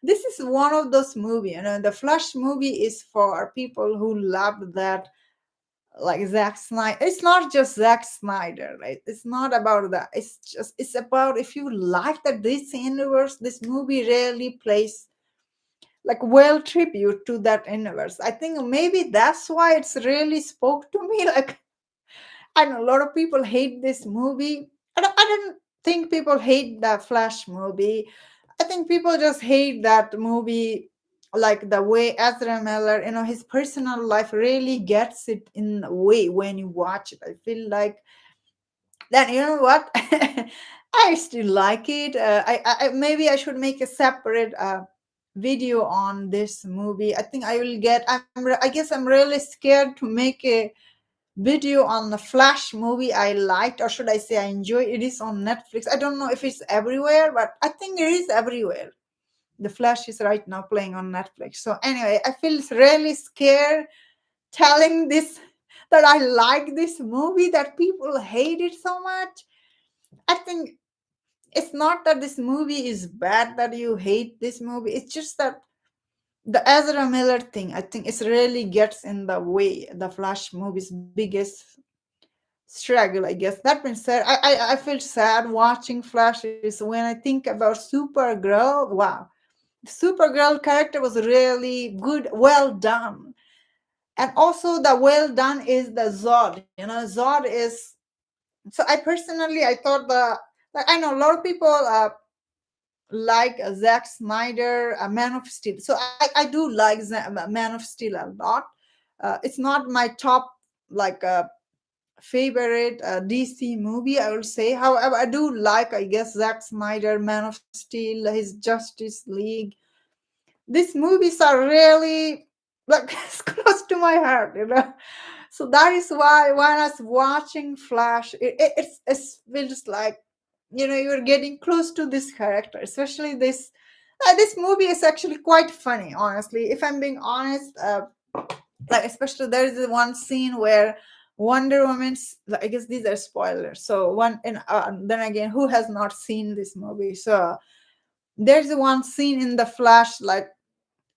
This is one of those movies, the Flash movie is for people who love that, like Zack Snyder. It's not just Zack Snyder, right? It's not about that. It's about if you like that this universe, this movie really plays like well tribute to that universe. I think maybe that's why it's really spoke to me. Like I know a lot of people hate this movie. I don't think people hate the Flash movie. I think people just hate that movie like the way Ezra Miller, his personal life really gets it in a way when you watch it. I feel like then, you know what, I still like it. Maybe I should make a separate video on this movie. I think I will get. I guess I'm really scared to make a video on the Flash movie I liked, or should I say I enjoy. It is on Netflix. I don't know if it's everywhere, but I think it is everywhere. The Flash is right now playing on Netflix. So anyway, I feel really scared telling this that I like this movie, that people hate it so much. I think it's not that this movie is bad that you hate this movie. It's just that the Ezra Miller thing, I think it really gets in the way. The Flash movie's biggest struggle, I guess. That being said, I feel sad watching Flashes when I think about Supergirl. Wow, the Supergirl character was really good, well done. And also the well done is the Zod. Zod is, so I personally, I thought like, I know a lot of people like Zack Snyder, Man of Steel. So I do like Man of Steel a lot. It's not my top like favorite DC movie, I would say. However, I do like, I guess, Zack Snyder, Man of Steel, his Justice League. These movies are really like close to my heart. So that is why when I was watching Flash, it feels like, you're getting close to this character, especially this. This movie is actually quite funny, honestly. If I'm being honest, like especially there is one scene where Wonder Woman's. I guess these are spoilers. So one, and then again, who has not seen this movie? So there's one scene in the Flash, like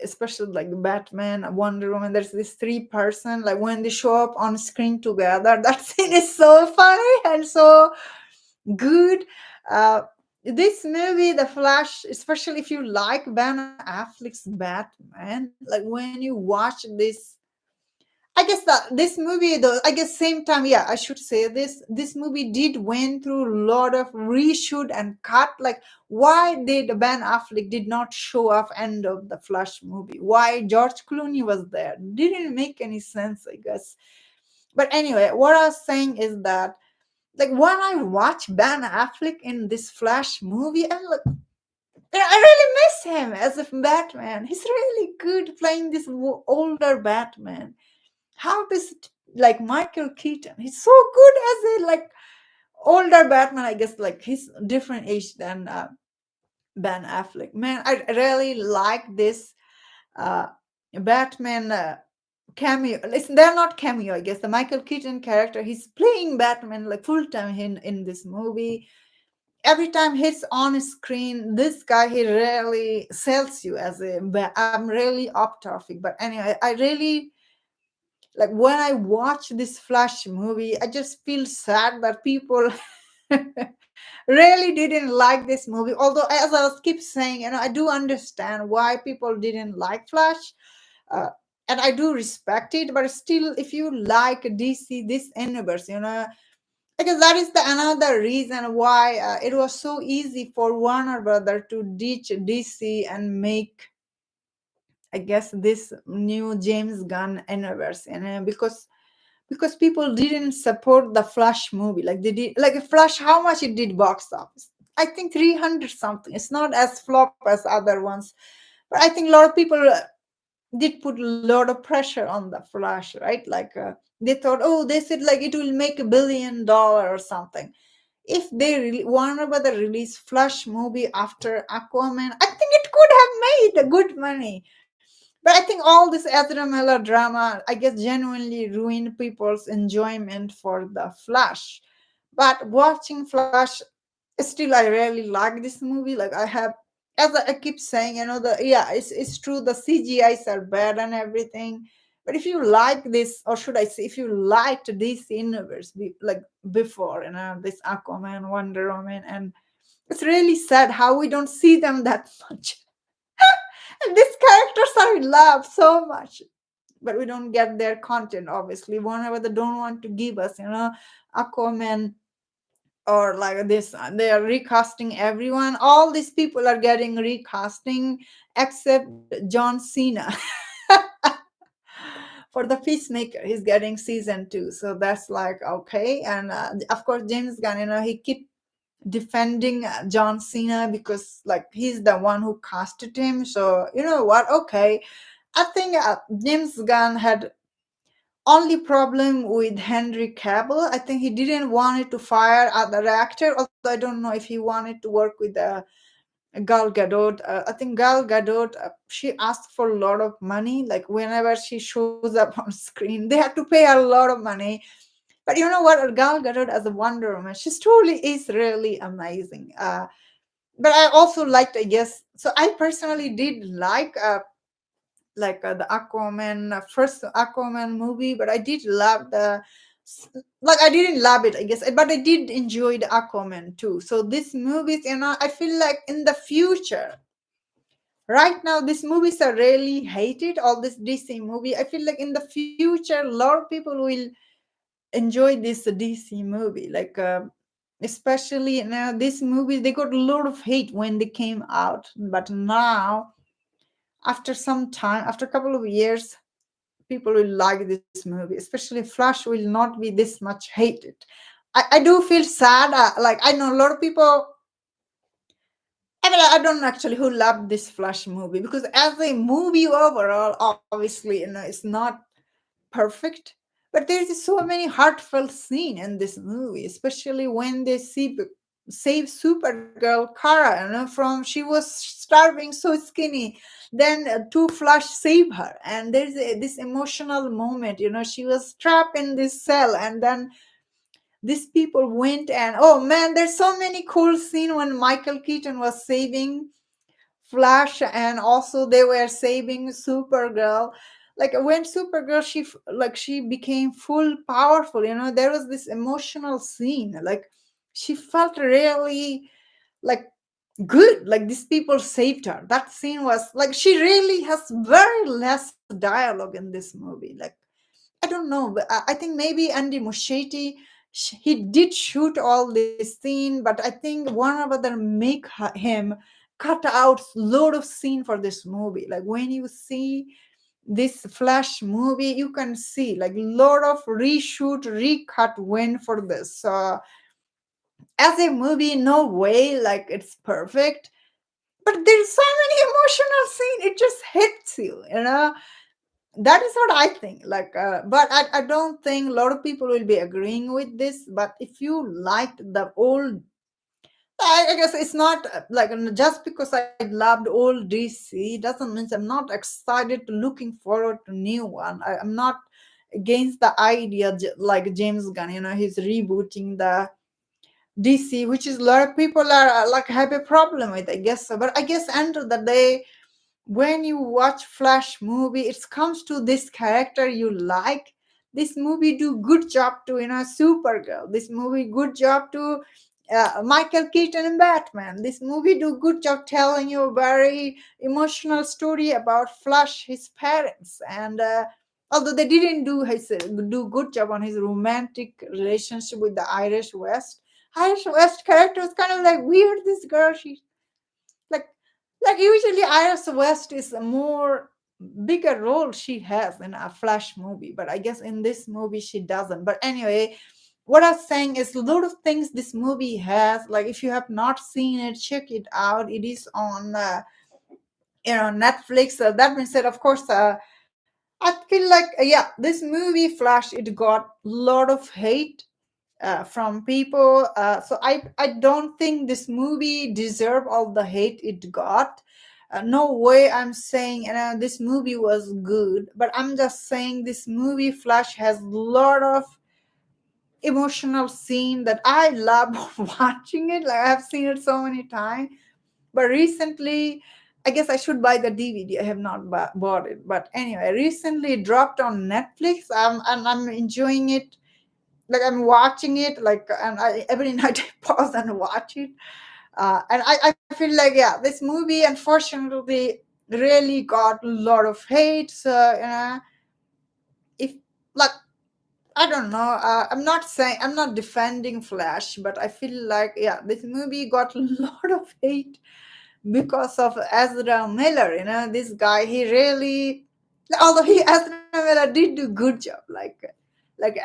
especially like Batman, Wonder Woman. There's this three-person, like when they show up on screen together. That scene is so funny and so good. Uh, this movie, The Flash, especially if you like Ben Affleck's Batman, like when you watch this, I guess that this movie, though, I guess same time, yeah, I should say this movie did went through a lot of reshoot and cut. Like, why did Ben Affleck did not show up end of the Flash movie? Why George Clooney was there? Didn't make any sense, I guess. But anyway, what I was saying is that, like, when I watch Ben Affleck in this Flash movie, I'm like, I really miss him as a Batman. He's really good playing this older Batman. How does it, like Michael Keaton? He's so good as a like older Batman. I guess like he's different age than Ben Affleck. Man, I really like this uh, Batman cameo. Listen, they're not cameo. I guess the Michael Keaton character. He's playing Batman like full time in this movie. Every time he's on screen, this guy he really sells you as a. I'm really off topic, but anyway, I really like when I watch this Flash movie, I just feel sad that people really didn't like this movie. Although, as I was keep saying, I do understand why people didn't like Flash, uh, and I do respect it. But still, if you like DC, this universe, because that is the another reason why it was so easy for Warner Brother to ditch DC and make, I guess, this new James Gunn universe, because people didn't support the Flash movie like they did. Like Flash, how much it did box office? I think 300 something. It's not as flop as other ones, but I think a lot of people did put a lot of pressure on the Flash, right? Like they thought, oh, they said like it will make $1 billion or something. If they Warner Brother release Flash movie after Aquaman, I think it could have made a good money. But I think all this Ezra Miller drama, I guess, genuinely ruined people's enjoyment for the Flash. But watching Flash, still, I really like this movie. Like I have, as I keep saying, it's true. The CGIs are bad and everything. But if you like this, or should I say, if you liked this universe, like before, this Aquaman, Wonder Woman, and it's really sad how we don't see them that much. And these characters are in love so much, but we don't get their content. Obviously, whenever they don't want to give us, Aquaman or like this, they are recasting everyone. All these people are getting recasting except John Cena. For the Peacemaker, he's getting season 2, so that's like okay. And of course James Gunn, he keep defending John Cena because like he's the one who casted him. So you know what, okay, I think James Gunn had only problem with Henry Cavill. I think he didn't want it to fire other actor, although I don't know if he wanted to work with Gal Gadot. I think Gal Gadot, she asked for a lot of money. Like whenever she shows up on screen, they have to pay a lot of money. But you know what? Gal Gadot as a Wonder Woman, she truly is really amazing. But I also liked, I guess. So I personally did like the Aquaman, first Aquaman movie, but I did love like I didn't love it, I guess, but I did enjoy the Aquaman too. So these movies, I feel like in the future, right now, these movies are really hated. All this DC movie, I feel like in the future, a lot of people will enjoy this DC movie, like. Especially now, these movies they got a lot of hate when they came out, but now after some time, after a couple of years, people will like this movie. Especially Flash will not be this much hated. I do feel sad. Like I know a lot of people. I mean, I don't actually who love this Flash movie because as a movie overall, obviously, it's not perfect. But there's so many heartfelt scenes in this movie, especially when they save Supergirl Kara, from she was starving so skinny. Then two Flash save her, and there's this emotional moment. She was trapped in this cell, and then these people went and oh man, there's so many cool scenes when Michael Keaton was saving Flash, and also they were saving Supergirl. Like when Supergirl, she became full powerful. There was this emotional scene. Like she felt really like good. Like these people saved her. That scene was like she really has very less dialogue in this movie. Like I don't know, but I think maybe Andy Muschietti, he did shoot all this scene, but I think Warner Brother make him cut out load of scene for this movie. Like when you see this Flash movie, you can see like lot of reshoot, recut went for this. As a movie, no way, like it's perfect, but there's so many emotional scene. It just hits you. That is what I think. Like but I don't think a lot of people will be agreeing with this. But if you liked the old, I guess it's not like just because I loved old DC doesn't mean I'm not excited to looking forward to new one. I'm not against the idea, like James Gunn, he's rebooting the DC, which is a lot of people are like have a problem with, I guess. So but I guess end of the day, when you watch Flash movie, it comes to this character you like. This movie do good job to Supergirl. This movie good job to Michael Keaton and Batman. This movie do good job telling you a very emotional story about Flash, his parents, and although they didn't do good job on his romantic relationship with the Irish West. Irish West character was kind of like weird. This girl, she like usually Iris West is a more bigger role she has in a Flash movie, but I guess in this movie she doesn't. But anyway, what I'm saying is a lot of things this movie has. Like if you have not seen it, check it out. It is on Netflix. That being said, of course, I feel like yeah, this movie Flash, it got a lot of hate from people. So I don't think this movie deserved all the hate it got. No way I'm saying this movie was good, but I'm just saying this movie Flash has a lot of emotional scene that I love watching it. Like I've seen it so many times. But recently, I guess I should buy the DVD. I have not bought it. But anyway, recently it dropped on Netflix. And I'm enjoying it. Like I'm watching it, like, and I every night I pause and watch it. And I feel like yeah, this movie unfortunately really got a lot of hate. So if like I don't know. I'm not saying I'm not defending Flash, but I feel like yeah, this movie got a lot of hate because of Ezra Miller. You know, this guy he really, although he Ezra Miller did do good job, like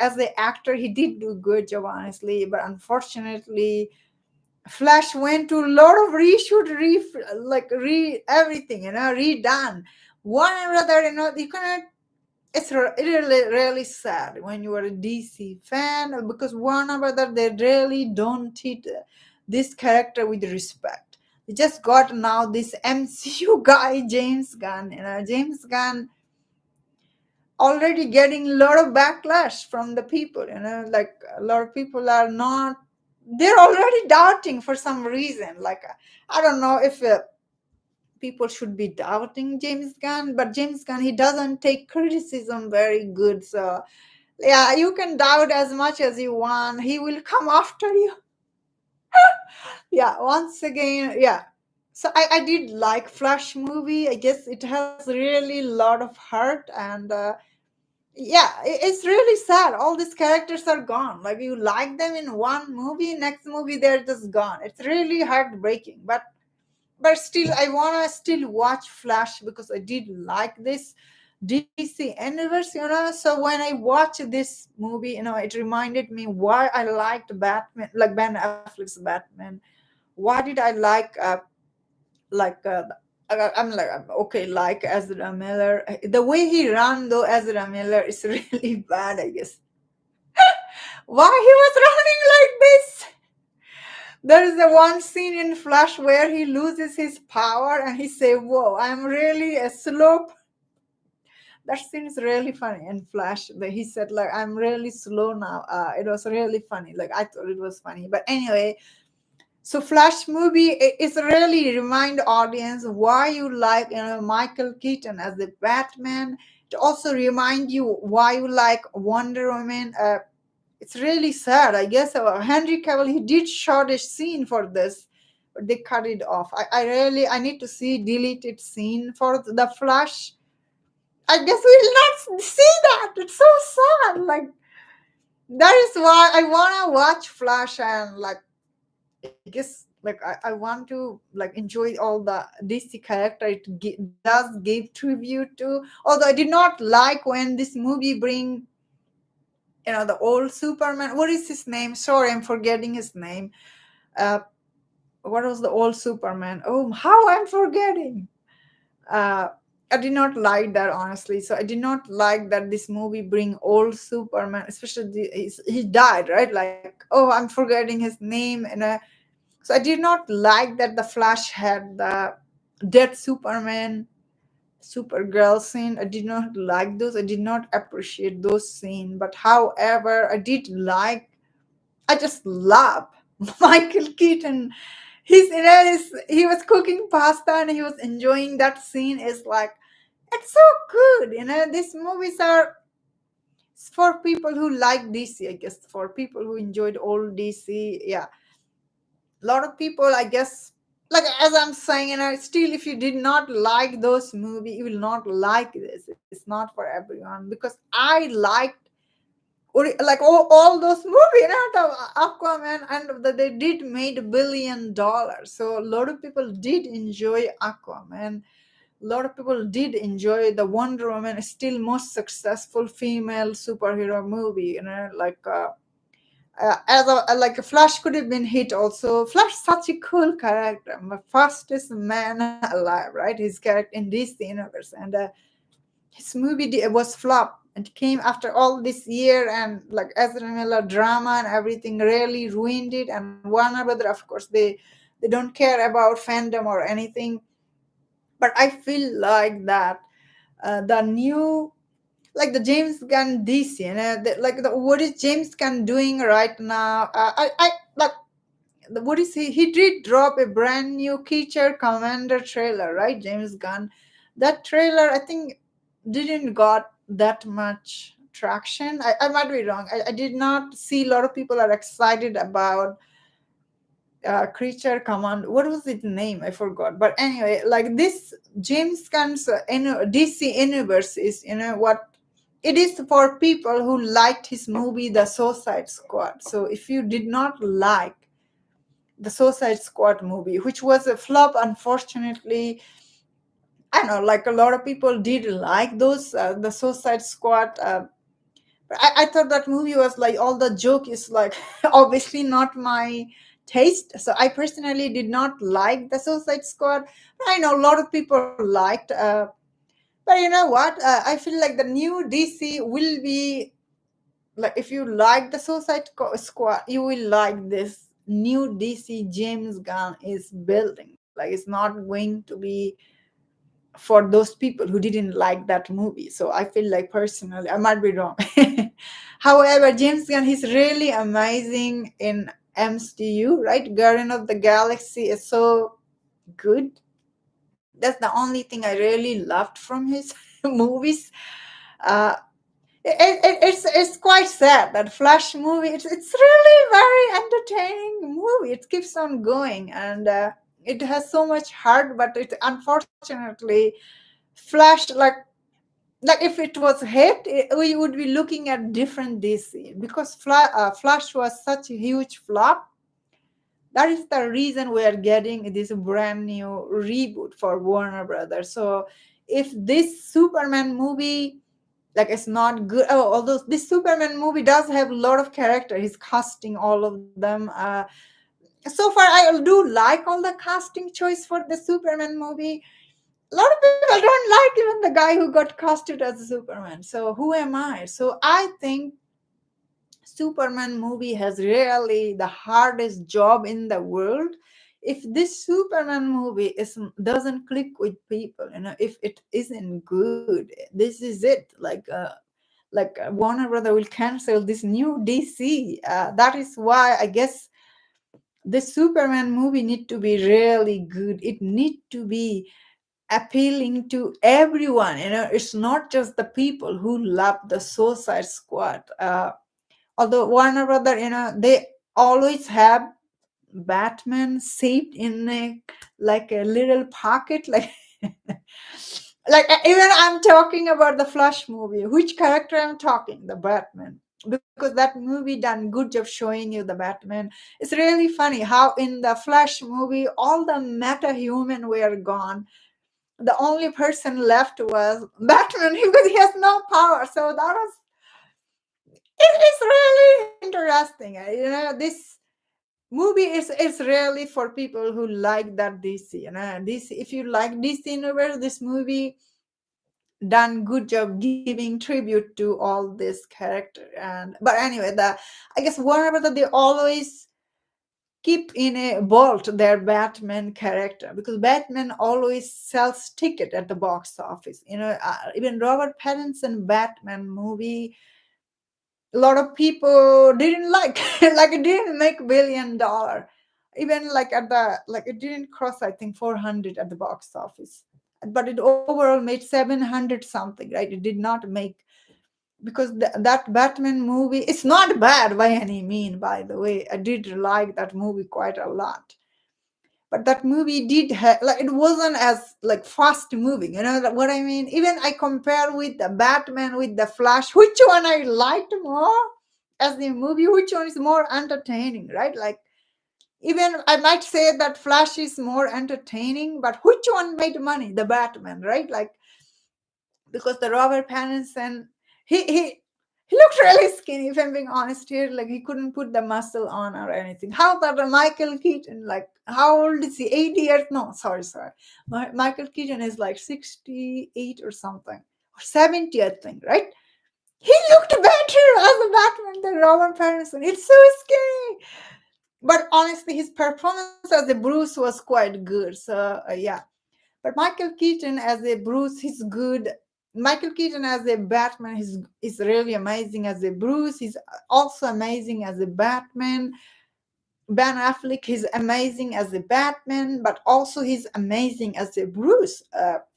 as the actor he did do good job honestly, but unfortunately Flash went to a lot of reshoot, re everything, you know, redone. One or other, you know, you cannot. Really, really sad when you are a DC fan because one or other they really don't treat this character with respect. They just got now this MCU guy, James Gunn. You know, James Gunn already getting a lot of backlash from the people. You know, like a lot of people are not. They're already doubting for some reason. Like I don't know if people should be doubting James Gunn, but James Gunn he doesn't take criticism very good. So yeah, you can doubt as much as you want. He will come after you. Yeah, once again, yeah. So I did like Flash movie. I guess it has really a lot of heart and yeah, it's really sad. All these characters are gone. Like you like them in one movie, next movie they're just gone. It's really heartbreaking. But still I want to still watch Flash because I did like this DC universe, you know. So when I watched this movie, you know, it reminded me why I liked Batman, like Ben Affleck's Batman. Why did I like I'm like okay, like Ezra Miller, the way he ran though, Ezra Miller is really bad, I guess. Why he was running like this? There is the one scene in Flash where he loses his power and he say, "Whoa, I'm really a slow." That scene is really funny in Flash. He said, "Like I'm really slow now." It was really funny. Like I thought it was funny, but anyway. So Flash movie is really remind audience why you like, you know, Michael Keaton as the Batman. It also remind you why you like Wonder Woman. It's really sad. I guess Henry Cavill he did short a scene for this, but they cut it off. I really I need to see deleted scene for the Flash. I guess we'll not see that. It's so sad. Like that is why I wanna watch Flash and like I guess like I want to like enjoy all the DC character it does give tribute to. Although I did not like when this movie bring you know the old Superman. What is his name? Sorry, I'm forgetting his name. Uh, what was the old Superman? Oh, how I'm forgetting. Uh, I did not like that honestly. So I did not like that this movie bring old Superman, especially he died right. Like oh, I'm forgetting his name and. So I did not like that the Flash had the dead Superman, Supergirl scene. I did not like those. I did not appreciate those scenes. But however, I did like. I just love Michael Keaton. He's in it. He was cooking pasta and he was enjoying that scene. Is like it's so good. You know, these movies are for people who like DC. I guess for people who enjoyed old DC. Yeah, a lot of people I guess like as I'm saying you know still if you did not like those movie you will not like this. It's not for everyone because I liked like all those movies you know the Aquaman and they did made $1 billion, so a lot of people did enjoy Aquaman. A lot of people did enjoy the Wonder Woman, still most successful female superhero movie you know like as a like a Flash could have been hit also. Flash such a cool character, the fastest man alive, right? His character in this universe, and his movie was flop and came after all this year, and like Ezra Miller drama and everything really ruined it. And Warner Brother, of course, they don't care about fandom or anything. But I feel like that the new like the James Gunn DC, you know, what is James Gunn doing right now? I like what is he? He did drop a brand new Creature Commander trailer, right? James Gunn. That trailer, I think, didn't got that much traction. I might be wrong. I did not see a lot of people are excited about Creature Command. What was its name? I forgot. But anyway, like this James Gunn's DC universe is, you know, what it is for people who liked his movie The Suicide Squad. So if you did not like the Suicide Squad movie, which was a flop, unfortunately, I don't know, like a lot of people did like those the Suicide Squad. But I thought that movie was like all the joke is like obviously not my taste. So I personally did not like the Suicide Squad. But I know a lot of people liked. But you know what? I feel like the new DC will be like, if you like the Squad, you will like this new DC James Gunn is building. Like, it's not going to be for those people who didn't like that movie. So I feel like personally, I might be wrong. However, James Gunn, he's really amazing in MCU, right? Guardian of the Galaxy is so good. That's the only thing I really loved from his movies. Uh, it's quite sad that Flash movie. It's really very entertaining movie. It keeps on going, and it has so much heart. But it unfortunately Flash, like if it was hit, we would be looking at different DC, because Flash was such a huge flop. That is the reason we are getting this brand new reboot for Warner Brothers. So if this Superman movie, like, it's not good, although this Superman movie does have a lot of character, he's casting all of them. So far I do like all the casting choice for the Superman movie. A lot of people don't like even the guy who got casted as Superman. So who am I? So I think Superman movie has really the hardest job in the world. If this Superman movie doesn't click with people, if it isn't good, this is it. Warner Brother will cancel this new DC. That is why I guess the Superman movie need to be really good. It need to be appealing to everyone. It's not just the people who love the Suicide Squad. Although Warner Brother, they always have Batman saved in a little pocket, like even I'm talking about the Flash movie. Which character I'm talking? The Batman. Because that movie done good job showing you the Batman. It's really funny how in the Flash movie all the meta human were gone. The only person left was Batman because he has no power. So that was, it's really interesting. This movie is really for people who like that DC. This, if you like DC universe, this movie done good job giving tribute to all this character. And but anyway, I guess Warner Brothers, they always keep in a vault their Batman character, because Batman always sells ticket at the box office. Even Robert Pattinson Batman movie, a lot of people didn't like like it didn't make $1 billion. Even like at the like it didn't cross, I think, 400 at the box office, but it overall made 700 something, right? It did not make, because that Batman movie, it's not bad by any mean, by the way. I did like that movie quite a lot, but that movie did have, like, it wasn't as like fast moving, what I mean. Even I compare with the Batman with the Flash, which one I liked more as the movie, which one is more entertaining, right? Like, even I might say that Flash is more entertaining, but which one made money? The Batman, right? Like, because the Robert Pattinson, he looked really skinny, if I'm being honest here. Like, he couldn't put the muscle on or anything. How about the Michael Keaton? Like, how old is he? 80 years? No, sorry. Michael Keaton is like 68 or something, or 70, I think, right? He looked better as a Batman than Robert Pattinson. It's so scary. But honestly, his performance as a Bruce was quite good. So yeah. But Michael Keaton as a Bruce, he's good. Michael Keaton as a Batman is really amazing as a Bruce. He's also amazing as a Batman. Ben Affleck, he's amazing as a Batman, but also he's amazing as a Bruce. But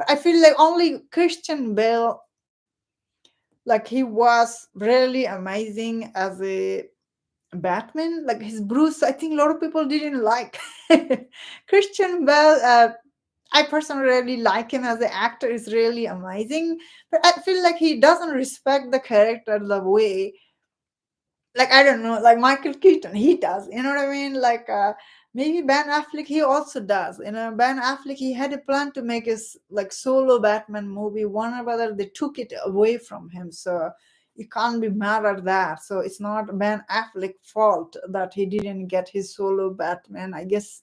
I feel like only Christian Bale, like, he was really amazing as a Batman. Like, his Bruce, I think a lot of people didn't like. Christian Bale, I personally really like him as an actor. Is really amazing, but I feel like he doesn't respect the character the way, like, I don't know, like Michael Keaton, he does. You know what I mean? Like maybe Ben Affleck, he also does. You know, Ben Affleck, he had a plan to make his like solo Batman movie. Warner Brothers, they took it away from him, so you can't be mad at that. So it's not Ben Affleck's fault that he didn't get his solo Batman. I guess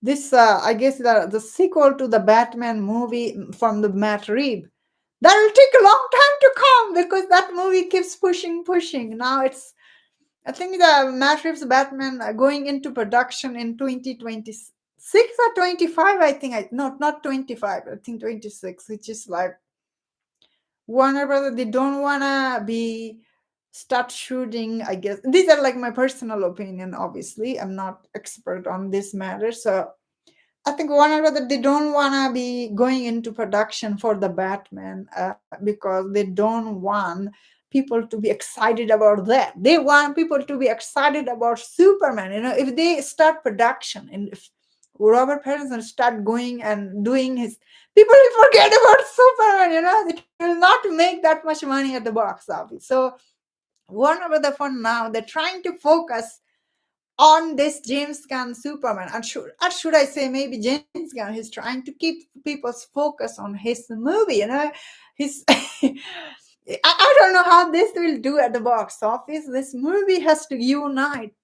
this, I guess the sequel to the Batman movie from the Matt Reeves, that will take a long time to come because that movie keeps pushing. Now it's, I think the Matt Reeves Batman going into production in 2026 or 25. I think not 25. I think 26, which is like Warner Brother. They don't wanna be start shooting. I guess these are like my personal opinion. Obviously, I'm not expert on this matter, so I think Warner Brother, they don't want to be going into production for the Batman because they don't want people to be excited about that. They want people to be excited about Superman. You know, if they start production and if Robert Pattinson start going and doing his, people will forget about Superman. You know, it will not make that much money at the box office. So Warner Brother for now, they're trying to focus on this James Gunn Superman. And should I say maybe James Gunn, he's trying to keep people's focus on his movie, you know, his I don't know how this will do at the box office. This movie has to unite,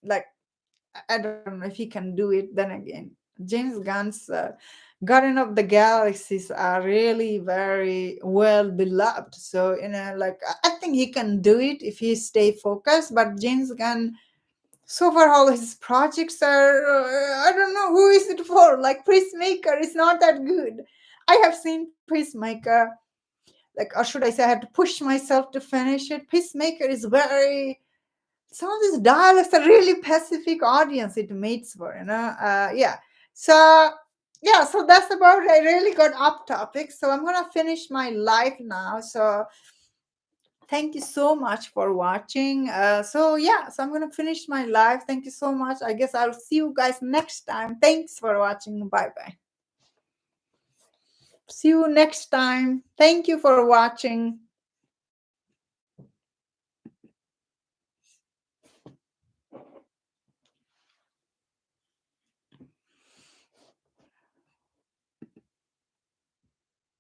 like, I don't know if he can do it. Then again, James Gunn's Guardian of the Galaxies are really very well beloved. So, you know, like, I think he can do it if he stay focused. But James Gunn, so far all his projects are, I don't know who is it for. Like Peacemaker is not that good. I have seen Peacemaker, like, or should I say, I had to push myself to finish it. Peacemaker is very, some of these dialogues are really Pacific audience it mates for, you know. Yeah. So yeah, so that's about, I really got off topic. So I'm gonna finish my life now. So thank you so much for watching. So yeah, so I'm gonna finish my live. Thank you so much. I guess I'll see you guys next time. Thanks for watching. Bye bye. See you next time. Thank you for watching.